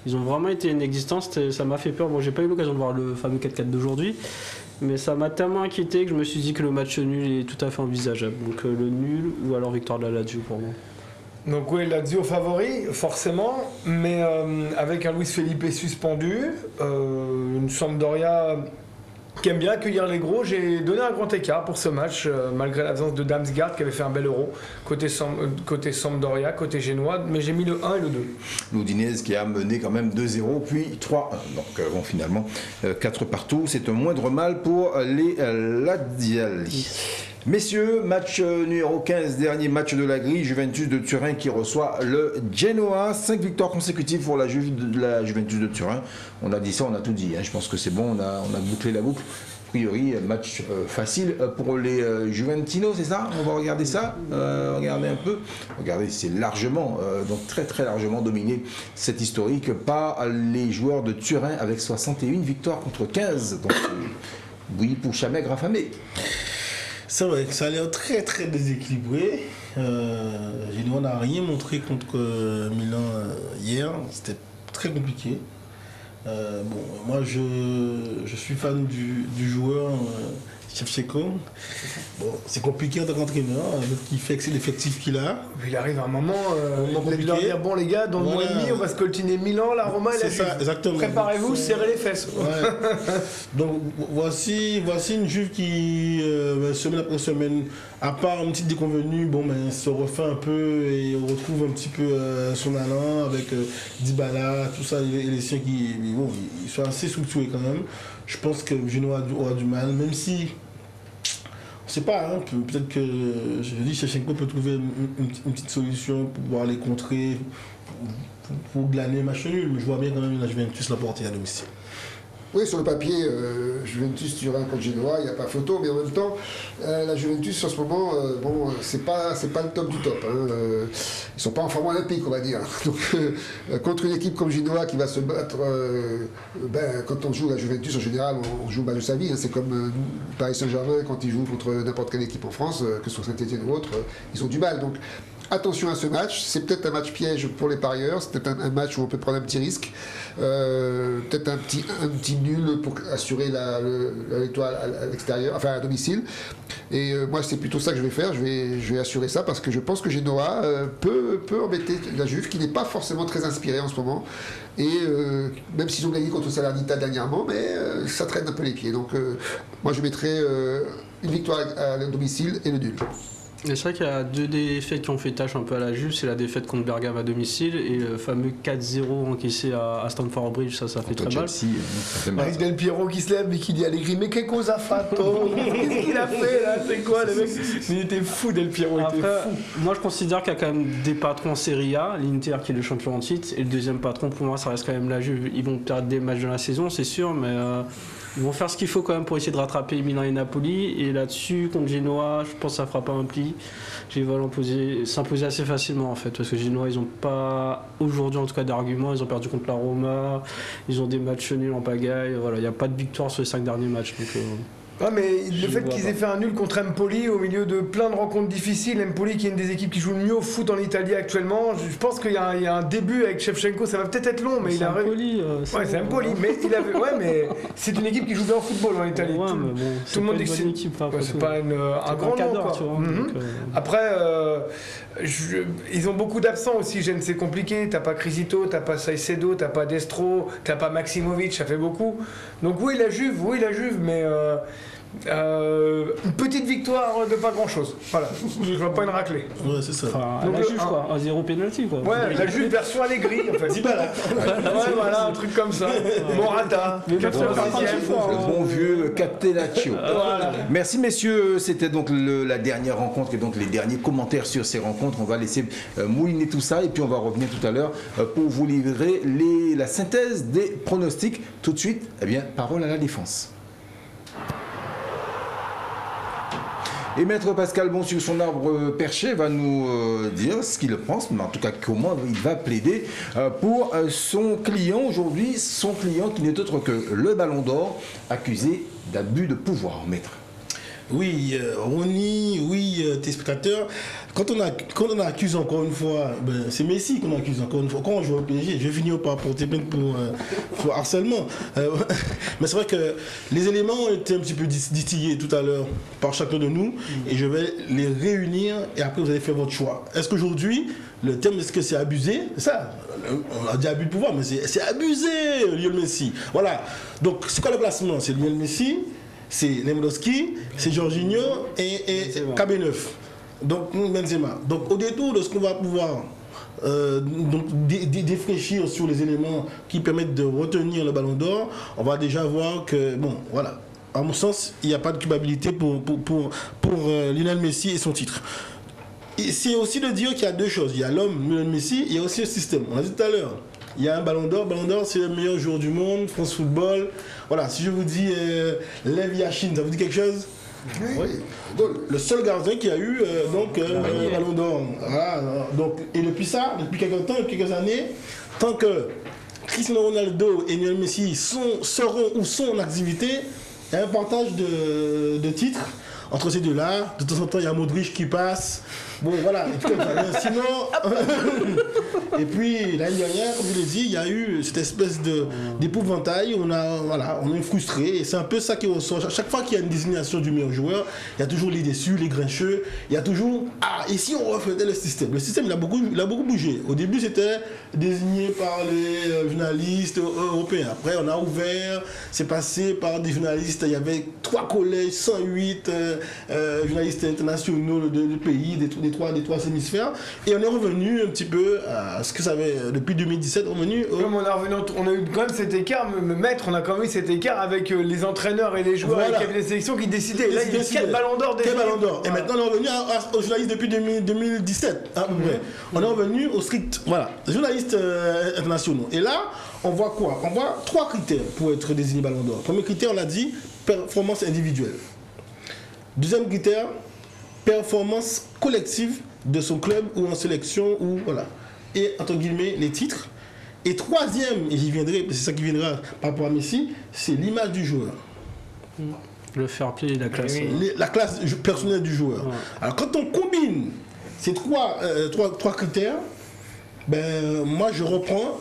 ils ont vraiment été inexistants, ça m'a fait peur. Bon, j'ai pas eu l'occasion de voir le fameux 4-4 d'aujourd'hui, mais ça m'a tellement inquiété que je me suis dit que le match nul est tout à fait envisageable. Donc le nul ou alors victoire de la Lazio pour moi. Donc oui, Lazio favori, forcément, mais avec un Luis Felipe suspendu, une Sampdoria qui aime bien accueillir les gros. J'ai donné un grand écart pour ce match, malgré l'absence de Damsgaard qui avait fait un bel Euro, côté Sampdoria, côté génois, mais j'ai mis le 1 et le 2. L'Udinese qui a mené quand même 2-0, puis 3-1. Donc finalement, 4 partout, c'est un moindre mal pour les Laziali. Messieurs, match numéro 15, dernier match de la grille, Juventus de Turin qui reçoit le Genoa. 5 victoires consécutives pour la Juventus de Turin. On a dit ça, on a tout dit. Hein. Je pense que c'est bon, on a bouclé la boucle. priori, match facile pour les Juventinos, c'est ça? On va regarder ça, regarder un peu. Regardez, c'est largement, donc très très largement dominé cette historique par les joueurs de Turin avec 61 victoires contre 15. Donc, oui, pour Chamègre affamé. C'est vrai que ça a l'air très très déséquilibré. Genoa n'a rien montré contre Milan hier. C'était très compliqué. Moi je suis fan du joueur Shevchenko. Bon, c'est compliqué en tant qu'entraîneur, qui fait que c'est l'effectif qu'il a. Il arrive à un moment, on va leur dire bon les gars, dans le mois et demi, on va scoltiner Milan, la Roma et la Juve. Exactement. Préparez-vous, serrez les fesses. Ouais. Donc voici une Juve qui semaine après semaine, à part un petit déconvenu, se refait un peu et retrouve un petit peu son allant avec Dybala, tout ça, et les siens qui ils sont assez structurés quand même. Je pense que Genoa aura du mal, même si on ne sait pas, hein, peut-être que je dis Shevchenko peut trouver une petite solution pour pouvoir les contrer, pour glaner match nul, mais je vois bien quand même la Juventus l'emporter à domicile. Oui, sur le papier, Juventus Turin contre Genoa, il n'y a pas photo, mais en même temps, la Juventus en ce moment, c'est pas le top du top. Hein. Ils sont pas en forme olympique, on va dire. Donc, contre une équipe comme Genoa qui va se battre, quand on joue la Juventus en général, on joue le match de sa vie. Hein. C'est comme Paris Saint-Germain quand ils jouent contre n'importe quelle équipe en France, que ce soit Saint-Etienne ou autre, ils ont du mal. Donc, attention à ce match, c'est peut-être un match piège pour les parieurs, c'est peut-être un match où on peut prendre un petit risque, peut-être un petit nul pour assurer la victoire à l'extérieur, enfin à domicile. Et moi c'est plutôt ça que je vais faire, je vais assurer ça parce que je pense que Genoa peut embêter la Juve qui n'est pas forcément très inspirée en ce moment. Et même s'ils ont gagné contre Salernitana dernièrement, mais ça traîne un peu les pieds. Donc moi je mettrai une victoire à domicile et le nul. Et c'est vrai qu'il y a deux défaites qui ont fait tâche un peu à la Juve, c'est la défaite contre Bergame à domicile et le fameux 4-0 encaissé à Stamford Bridge, ça fait très mal. Avec Del Piero qui se lève et qui dit Allegri, mais que cosa fatto? Qu'est-ce qu'il a fait là? C'est quoi le mec? Il était fou Del Piero, il était fou. Moi je considère qu'il y a quand même des patrons en Serie A, l'Inter qui est le champion en titre, et le deuxième patron pour moi ça reste quand même la Juve. Ils vont perdre des matchs de la saison, c'est sûr, mais ils vont faire ce qu'il faut quand même pour essayer de rattraper Milan et Napoli. Et là-dessus, contre Genoa, je pense que ça fera pas un pli. Ils vont s'imposer assez facilement en fait. Parce que Genoa, ils n'ont pas, aujourd'hui en tout cas, d'arguments. Ils ont perdu contre la Roma. Ils ont des matchs nuls en pagaille. Voilà, il n'y a pas de victoire sur les 5 derniers matchs. Donc, ouais, mais le fait qu'ils aient fait un nul contre Empoli au milieu de plein de rencontres difficiles, Empoli qui est une des équipes qui joue le mieux au foot en Italie actuellement, je pense qu'il y a un début avec Shevchenko, ça va peut-être être long, mais il a Empoli, c'est Empoli, mais il avait, mais c'est une équipe qui joue bien au football en Italie. Ouais, tout le monde dit que c'est pas un grand nom. Tu vois. Après, ils ont beaucoup d'absents aussi. Gênes, c'est compliqué. T'as pas Crisito, t'as pas Saicedo, t'as pas Destro, t'as pas Maximovic, ça fait beaucoup. Donc oui la Juve, mais une petite victoire de pas grand chose. Voilà, je vois pas une raclée. Ouais, c'est ça. Enfin, donc la Juve, quoi, un 0 penalty, quoi. Ouais, la Juve version Allegri, en fait. Dybala. Ouais, voilà, un truc comme ça. Morata. Le bon vieux Catenaccio. Voilà. Merci messieurs, c'était donc la dernière rencontre et donc les derniers commentaires sur ces rencontres. On va laisser mouliner tout ça et puis on va revenir tout à l'heure pour vous livrer la synthèse des pronostics. Tout de suite, parole à la défense. Et Maître Pascal Bon sur son arbre perché va nous dire ce qu'il pense, mais en tout cas comment il va plaider pour son client aujourd'hui, son client qui n'est autre que le Ballon d'Or, accusé d'abus de pouvoir, Maître. Oui, Ronnie, oui, téléspectateurs. Quand on accuse encore une fois, c'est Messi qu'on accuse encore une fois. Quand on joue au PSG, je vais finir par porter plainte pour harcèlement. Mais c'est vrai que les éléments ont été un petit peu distillés tout à l'heure par chacun de nous et je vais les réunir et après vous allez faire votre choix. Est-ce qu'aujourd'hui, le terme est-ce que c'est abusé? C'est ça, on a dit abus de pouvoir, mais c'est abusé, Lionel Messi. Voilà, donc c'est quoi le placement? C'est Lionel Messi, c'est Lewandowski, c'est Jorginho et KB9. Donc Benzema. Donc au détour de ce qu'on va pouvoir défraîchir sur les éléments qui permettent de retenir le Ballon d'Or, on va déjà voir que, voilà, à mon sens, il n'y a pas de culpabilité pour Lionel Messi et son titre. Et c'est aussi de dire qu'il y a deux choses. Il y a l'homme, Lionel Messi, et il y a aussi le système. On l'a dit tout à l'heure. il y a un ballon d'or. Ballon d'or, c'est le meilleur joueur du monde, France Football. Voilà, si je vous dis Lev Yashin, ça vous dit quelque chose? Oui. Le seul gardien qui a eu ballon d'or. Voilà, donc, et depuis quelques années, tant que Cristiano Ronaldo et Lionel Messi seront ou sont en activité, il y a un partage de titres entre ces deux-là. De temps en temps, il y a Modric qui passe. Bon, voilà. Sinon, et puis l'année dernière, comme je l'ai dit, il y a eu cette espèce d'épouvantail. On est frustré. Et c'est un peu ça qui ressort. Chaque fois qu'il y a une désignation du meilleur joueur, il y a toujours les déçus, les grincheux. Il y a toujours et si on reflétait le système. Le système, il a beaucoup bougé. Au début, c'était désigné par les journalistes européens. Après, on a ouvert. C'est passé par des journalistes. Il y avait 3 collèges, 108 journalistes internationaux de pays, des trois hémisphères, et on est revenu un petit peu à ce que ça avait depuis 2017. Comme on a eu quand même cet écart, on a quand même eu cet écart avec les entraîneurs et les joueurs et les cabinets de sélection qui décidaient. Là, il y a 4 ballons d'or déjà. 4 ballons d'or. Et maintenant, on est revenu aux journalistes depuis 2017. On est revenu aux strict journalistes internationaux. Et là, on voit quoi? On voit 3 critères pour être désigné ballon d'or. Premier critère, on l'a dit, performance individuelle. Deuxième critère, performance collective de son club ou en sélection ou voilà. Et entre guillemets les titres. Et troisième, et j'y viendrai, c'est ça qui viendra par rapport à Messi, c'est l'image du joueur. Le fair play, la classe. La classe personnelle du joueur. Ouais. Alors quand on combine ces trois critères, moi je reprends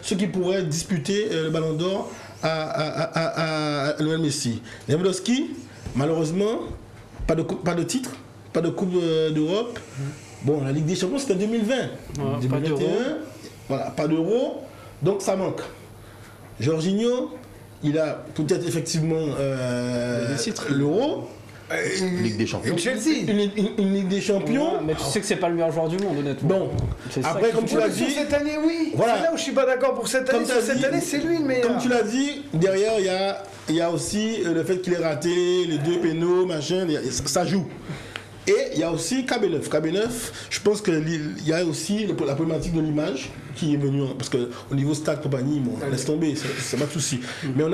ceux qui pourraient disputer le Ballon d'Or à Lionel Messi. Lewandowski, malheureusement, pas de titre, pas de Coupe d'Europe. Bon, la Ligue des Champions, c'était en 2020. 2021, pas d'euro, donc ça manque. Jorginho, il a peut-être effectivement l'euro. Une Ligue des Champions. Une Ligue des Champions. Ouais, mais tu sais que c'est pas le meilleur joueur du monde, honnêtement. Bon, après, comme tu l'as dit. Cette année, oui. Voilà. C'est là où je suis pas d'accord pour cette année. Cette année, c'est lui le meilleur. Comme tu l'as dit, derrière, il y a aussi le fait qu'il ait raté les 2 pénaux, machin, ça joue. Et il y a aussi KB9. KB9, je pense qu'il y a aussi la problématique de l'image qui est venue, parce qu'au niveau stade, compagnie, bon, laisse tomber, c'est pas de souci. Mais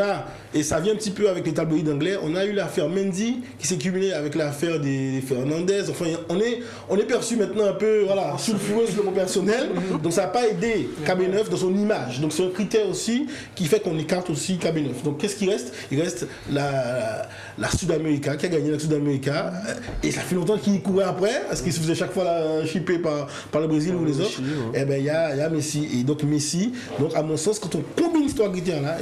et ça vient un petit peu avec les tabloïds anglais, on a eu l'affaire Mendy qui s'est cumulée avec l'affaire des Fernandez. Enfin, on est perçu maintenant un peu sulfureux sur le mot personnel, donc ça n'a pas aidé KB9 dans son image. Donc c'est un critère aussi qui fait qu'on écarte aussi KB9. Donc qu'est-ce qui reste? Il reste la Sud-América, qui a gagné la Sud-América, et ça fait longtemps qu'il courait après, parce qu'il se faisait chaque fois chipper par le Brésil ou les autres. Et il y a Messi. Et donc Messi, à mon sens, quand on combine ces 3 critères-là,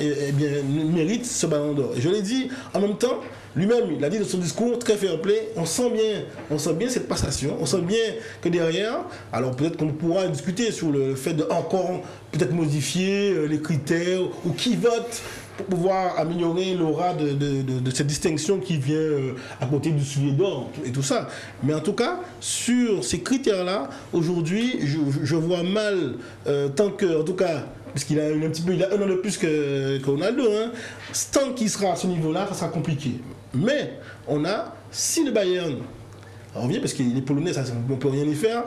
mérite ce ballon d'or. Et je l'ai dit, en même temps, lui-même, il a dit dans son discours, très fair play, on sent bien cette passation, on sent bien que derrière, alors peut-être qu'on pourra discuter sur le fait de encore peut-être modifier les critères, ou qui vote, pour pouvoir améliorer l'aura de cette distinction qui vient à côté du soulier d'or et tout ça. Mais en tout cas, sur ces critères-là, aujourd'hui, je vois mal, tant que, en tout cas, puisqu'il a il a 1 an de plus que Ronaldo, tant qu'il sera à ce niveau-là, ça sera compliqué. Mais si le Bayern revient, parce qu'il est polonais, ça, on ne peut rien y faire.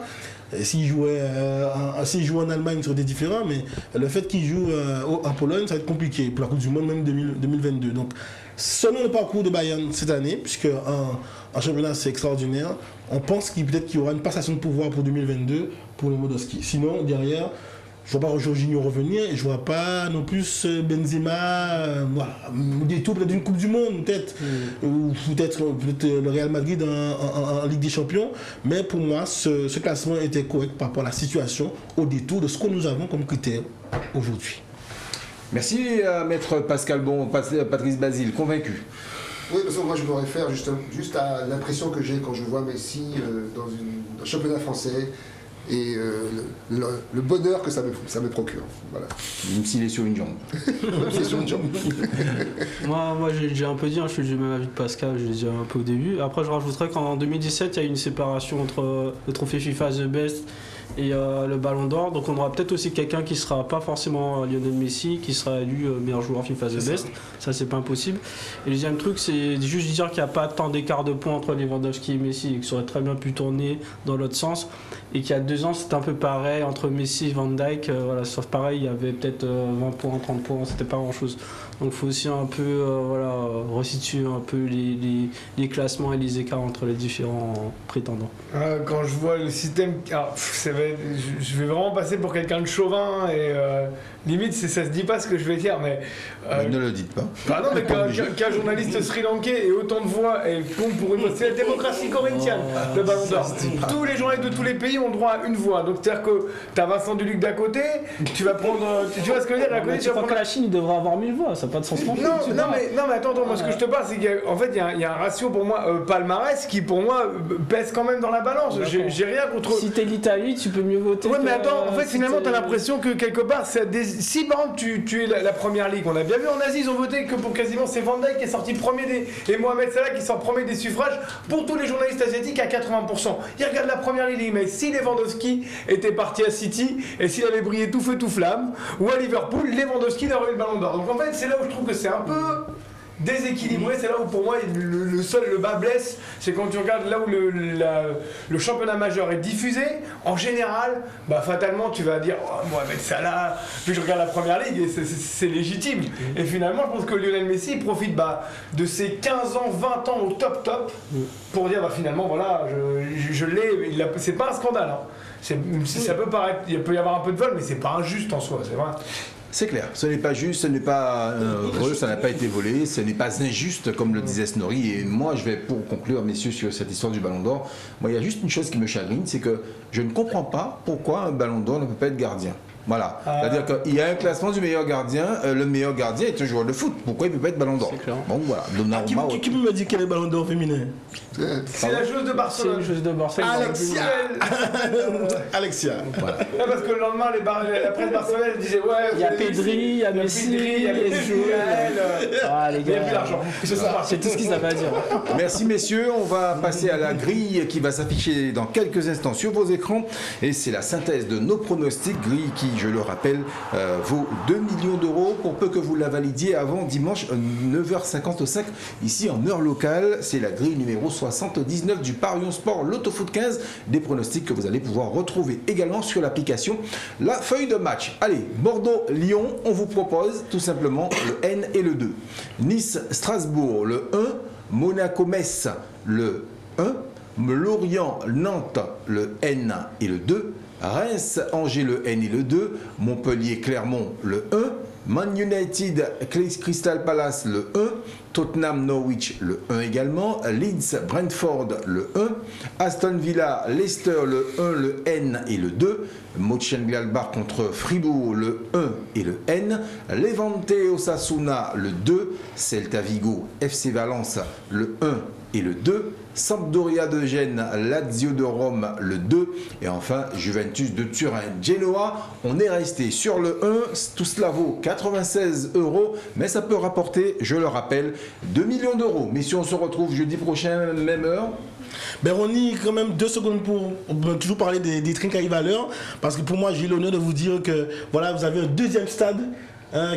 S'il jouait en Allemagne, ça aurait été différent, mais le fait qu'il joue en Pologne, ça va être compliqué pour la Coupe du Monde, même 2022. Donc, selon le parcours de Bayern cette année, puisque en championnat c'est extraordinaire, on pense qu'il y aura une passation de pouvoir pour 2022 pour Lewandowski. Sinon, derrière, je ne vois pas Jorginho revenir et je ne vois pas non plus Benzema, des tours peut-être d'une Coupe du Monde, peut-être, ou peut-être le Real Madrid en Ligue des Champions. Mais pour moi, ce classement était correct par rapport à la situation, au détour de ce que nous avons comme critère aujourd'hui. Merci, maître Pascal Bon, Patrice Basile, convaincu. Oui, parce que moi je me réfère juste à l'impression que j'ai quand je vois Messi dans un championnat français. Et le bonheur que ça me procure. Voilà. Même s'il est sur une jambe. Moi j'ai un peu dit, je suis du même avis de Pascal, je l'ai dit un peu au début. Après je rajouterais qu'en 2017 il y a eu une séparation entre le trophée FIFA The Best et le Ballon d'Or. Donc on aura peut-être aussi quelqu'un qui sera pas forcément Lionel Messi, qui sera élu meilleur joueur FIFA The Best. Ça c'est pas impossible. Et le deuxième truc, c'est juste dire qu'il n'y a pas tant d'écart de points entre Lewandowski et Messi, et que ça aurait très bien pu tourner dans l'autre sens. Et qu'il y a 2 ans, c'était un peu pareil entre Messi et Van Dijk. Voilà, sauf pareil, il y avait peut-être 20 points, 30 points, c'était pas grand-chose. Donc il faut aussi un peu resituer un peu les classements et les écarts entre les différents prétendants. Quand je vois le système, je vais vraiment passer pour quelqu'un de chauvin et limite ça se dit pas ce que je vais dire, mais ne le dites pas. Bah non, mais qu'un journaliste sri-lankais ait autant de voix et compte pour une voix, c'est la démocratie corinthienne, le Ballon d'Or. Tous les journalistes de tous les pays ont droit à une voix. Donc c'est-à-dire que t'as Vincent Duluc d'à côté, tu vas prendre, tu vois ce que je veux dire, à côté, tu crois que la Chine devrait avoir 1000 voix, ça n'a pas de sens non plus. Non mais attends, moi ce que je te parle, c'est qu'en fait il y a un ratio pour moi palmarès qui pour moi pèse quand même dans la balance. J'ai rien contre. Si t'es l'Italie, tu peux mieux voter. Ouais, mais attends, en fait finalement t'as l'impression que quelque part, si par exemple tu es la première ligue, on a bien vu en Asie, ils ont voté que pour quasiment c'est Van Dijk qui est sorti premier et Mohamed Salah qui sort premier des suffrages pour tous les journalistes asiatiques à 80%. Ils regardent la première ligue, mais si Lewandowski était parti à City et s'il avait brillé tout feu tout flamme, ou à Liverpool, Lewandowski aurait eu le Ballon d'Or. Donc en fait c'est là où je trouve que c'est un peu déséquilibré, c'est là où pour moi le bas blesse, c'est quand tu regardes là où le championnat majeur est diffusé, en général, fatalement tu vas dire Mohamed Salah, puis je regarde la première ligue et c'est légitime. Et finalement je pense que Lionel Messi il profite de ses 15 ans, 20 ans au top pour dire finalement voilà, je l'ai, c'est pas un scandale. Ça peut paraître, il peut y avoir un peu de vol, mais c'est pas injuste en soi, c'est vrai. C'est clair, ce n'est pas juste, ce n'est pas heureux, ça n'a pas été volé, ce n'est pas injuste comme le disait Snorri. Et moi je vais, pour conclure messieurs sur cette histoire du Ballon d'Or, moi il y a juste une chose qui me chagrine, c'est que je ne comprends pas pourquoi un Ballon d'Or ne peut pas être gardien. Voilà, c'est-à-dire qu'il y a un classement du meilleur gardien, le meilleur gardien est un joueur de foot, pourquoi il ne peut pas être Ballon d'Or? Bon voilà, qui peut me dire quel est le Ballon d'Or féminin? C'est la joueuse de Barcelone. C'est la joueuse de Barcelone. Alexia. Voilà. Parce que le lendemain, la presse barcelonaise disait il y a Pedri, il y a Messi, il y a les joueurs. Les gars, il n'y a plus d'argent. C'est tout ce qu'ils avaient à dire. Merci messieurs, on va passer à la grille qui va s'afficher dans quelques instants sur vos écrans. Et c'est la synthèse de nos pronostics, grille qui, je le rappelle, vaut 2 millions d'euros pour peu que vous la validiez avant dimanche 9h55 ici en heure locale. C'est la grille numéro 79 du Parion Sport Loto-Foot 15, des pronostics que vous allez pouvoir retrouver également sur l'application La Feuille de Match. Allez, Bordeaux-Lyon, on vous propose tout simplement le N et le 2. Nice-Strasbourg, le 1. Monaco-Metz, le 1. Lorient-Nantes, le N et le 2. Reims-Angers, le N et le 2. Montpellier-Clermont, le 1. Man United, Crystal Palace, le 1. Tottenham-Norwich, le 1 également. Leeds-Brentford, le 1. Aston Villa-Leicester, le 1, le N et le 2. Mönchengladbach contre Fribourg, le 1 et le N. Levante-Osasuna, le 2. Celta Vigo, FC Valence, le 1 et le 2. Sampdoria de Gênes, Lazio de Rome, le 2. Et enfin, Juventus de Turin, Genoa. On est resté sur le 1. Tout cela vaut 96 €, mais ça peut rapporter, je le rappelle, 2 millions d'euros. Mais si on se retrouve jeudi prochain, même heure. On y quand même 2 secondes pour toujours parler des trains qui arrivent à l'heure, parce que pour moi j'ai l'honneur de vous dire que voilà, vous avez un deuxième stade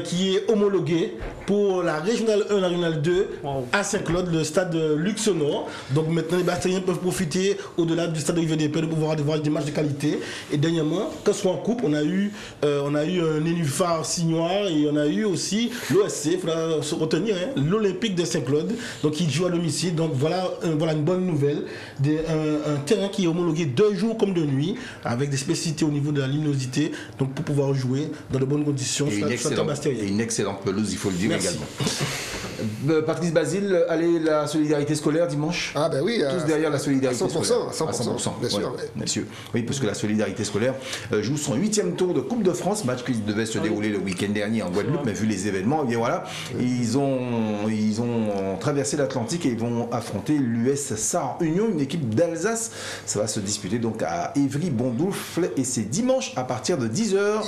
qui est homologué pour la Régionale 1, la Régionale 2 à Saint-Claude, le stade Luxonor. Donc maintenant les Bastériens peuvent profiter au-delà du stade de Rivière des Pères de pouvoir voir des matchs de qualité. Et dernièrement, que ce soit en coupe, on a eu un Nénuphar Signoir et on a eu aussi l'OSC, il faudra se retenir, l'Olympique de Saint-Claude, donc qui joue à domicile. Donc voilà une bonne nouvelle, un terrain qui est homologué de jour comme de nuit, avec des spécificités au niveau de la luminosité, donc pour pouvoir jouer dans de bonnes conditions. Et une excellente pelouse, il faut le dire. Merci. Également. Patrice Basile, allez, la solidarité scolaire dimanche. Ah ben oui. Tous derrière la solidarité scolaire. À 100%, bien sûr. Messieurs. Oui, parce que la solidarité scolaire joue son 8e tour de Coupe de France, match qui devait se dérouler le week-end dernier en Guadeloupe, mais vu les événements, et bien voilà, ils ont traversé l'Atlantique et ils vont affronter l'US Sarre Union, une équipe d'Alsace. Ça va se disputer donc à Évry-Bondoufle et c'est dimanche à partir de 10h.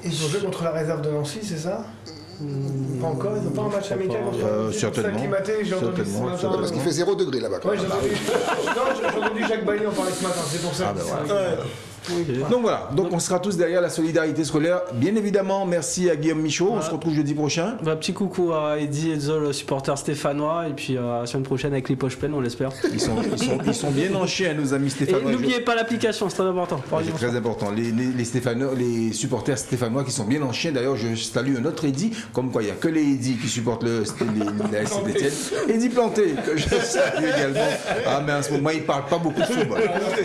Ils ont joué contre la réserve de Nancy, c'est ça? Pas encore, ils n'ont pas un match amical contre certainement. J'ai entendu ce matin. Parce qu'il fait 0 degré là-bas. Ouais, j'ai entendu Jacques Bailly en parler ce matin, c'est pour ça. Ok. Donc voilà, donc on sera tous derrière la solidarité scolaire. Bien évidemment, merci à Guillaume Michaud. On se retrouve jeudi prochain. Bah, petit coucou à Eddy et Zol, supporters stéphanois, et puis à la semaine prochaine avec les poches pleines, on l'espère. Ils sont bien en chien, nos amis Et stéphanois. n'oubliez pas l'application, c'est très important. C'est très important. Les supporters stéphanois qui sont bien en chien. D'ailleurs, je salue un autre Eddy, comme quoi il n'y a que les Eddy qui supportent la Saint-Étienne. Eddy Planté, que je salue également. Ah, mais en ce moment, il ne parle pas beaucoup de football.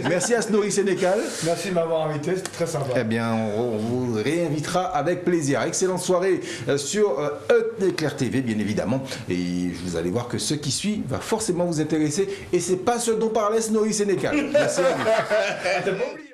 Merci à Snorri Sénécal. Merci de m'avoir invité, c'était très sympa. Eh bien, on vous réinvitera avec plaisir. Excellente soirée sur Éclair TV, bien évidemment. Et vous allez voir que ce qui suit va forcément vous intéresser. Et c'est pas ce dont parlait Snorri Sénécal. Merci à vous.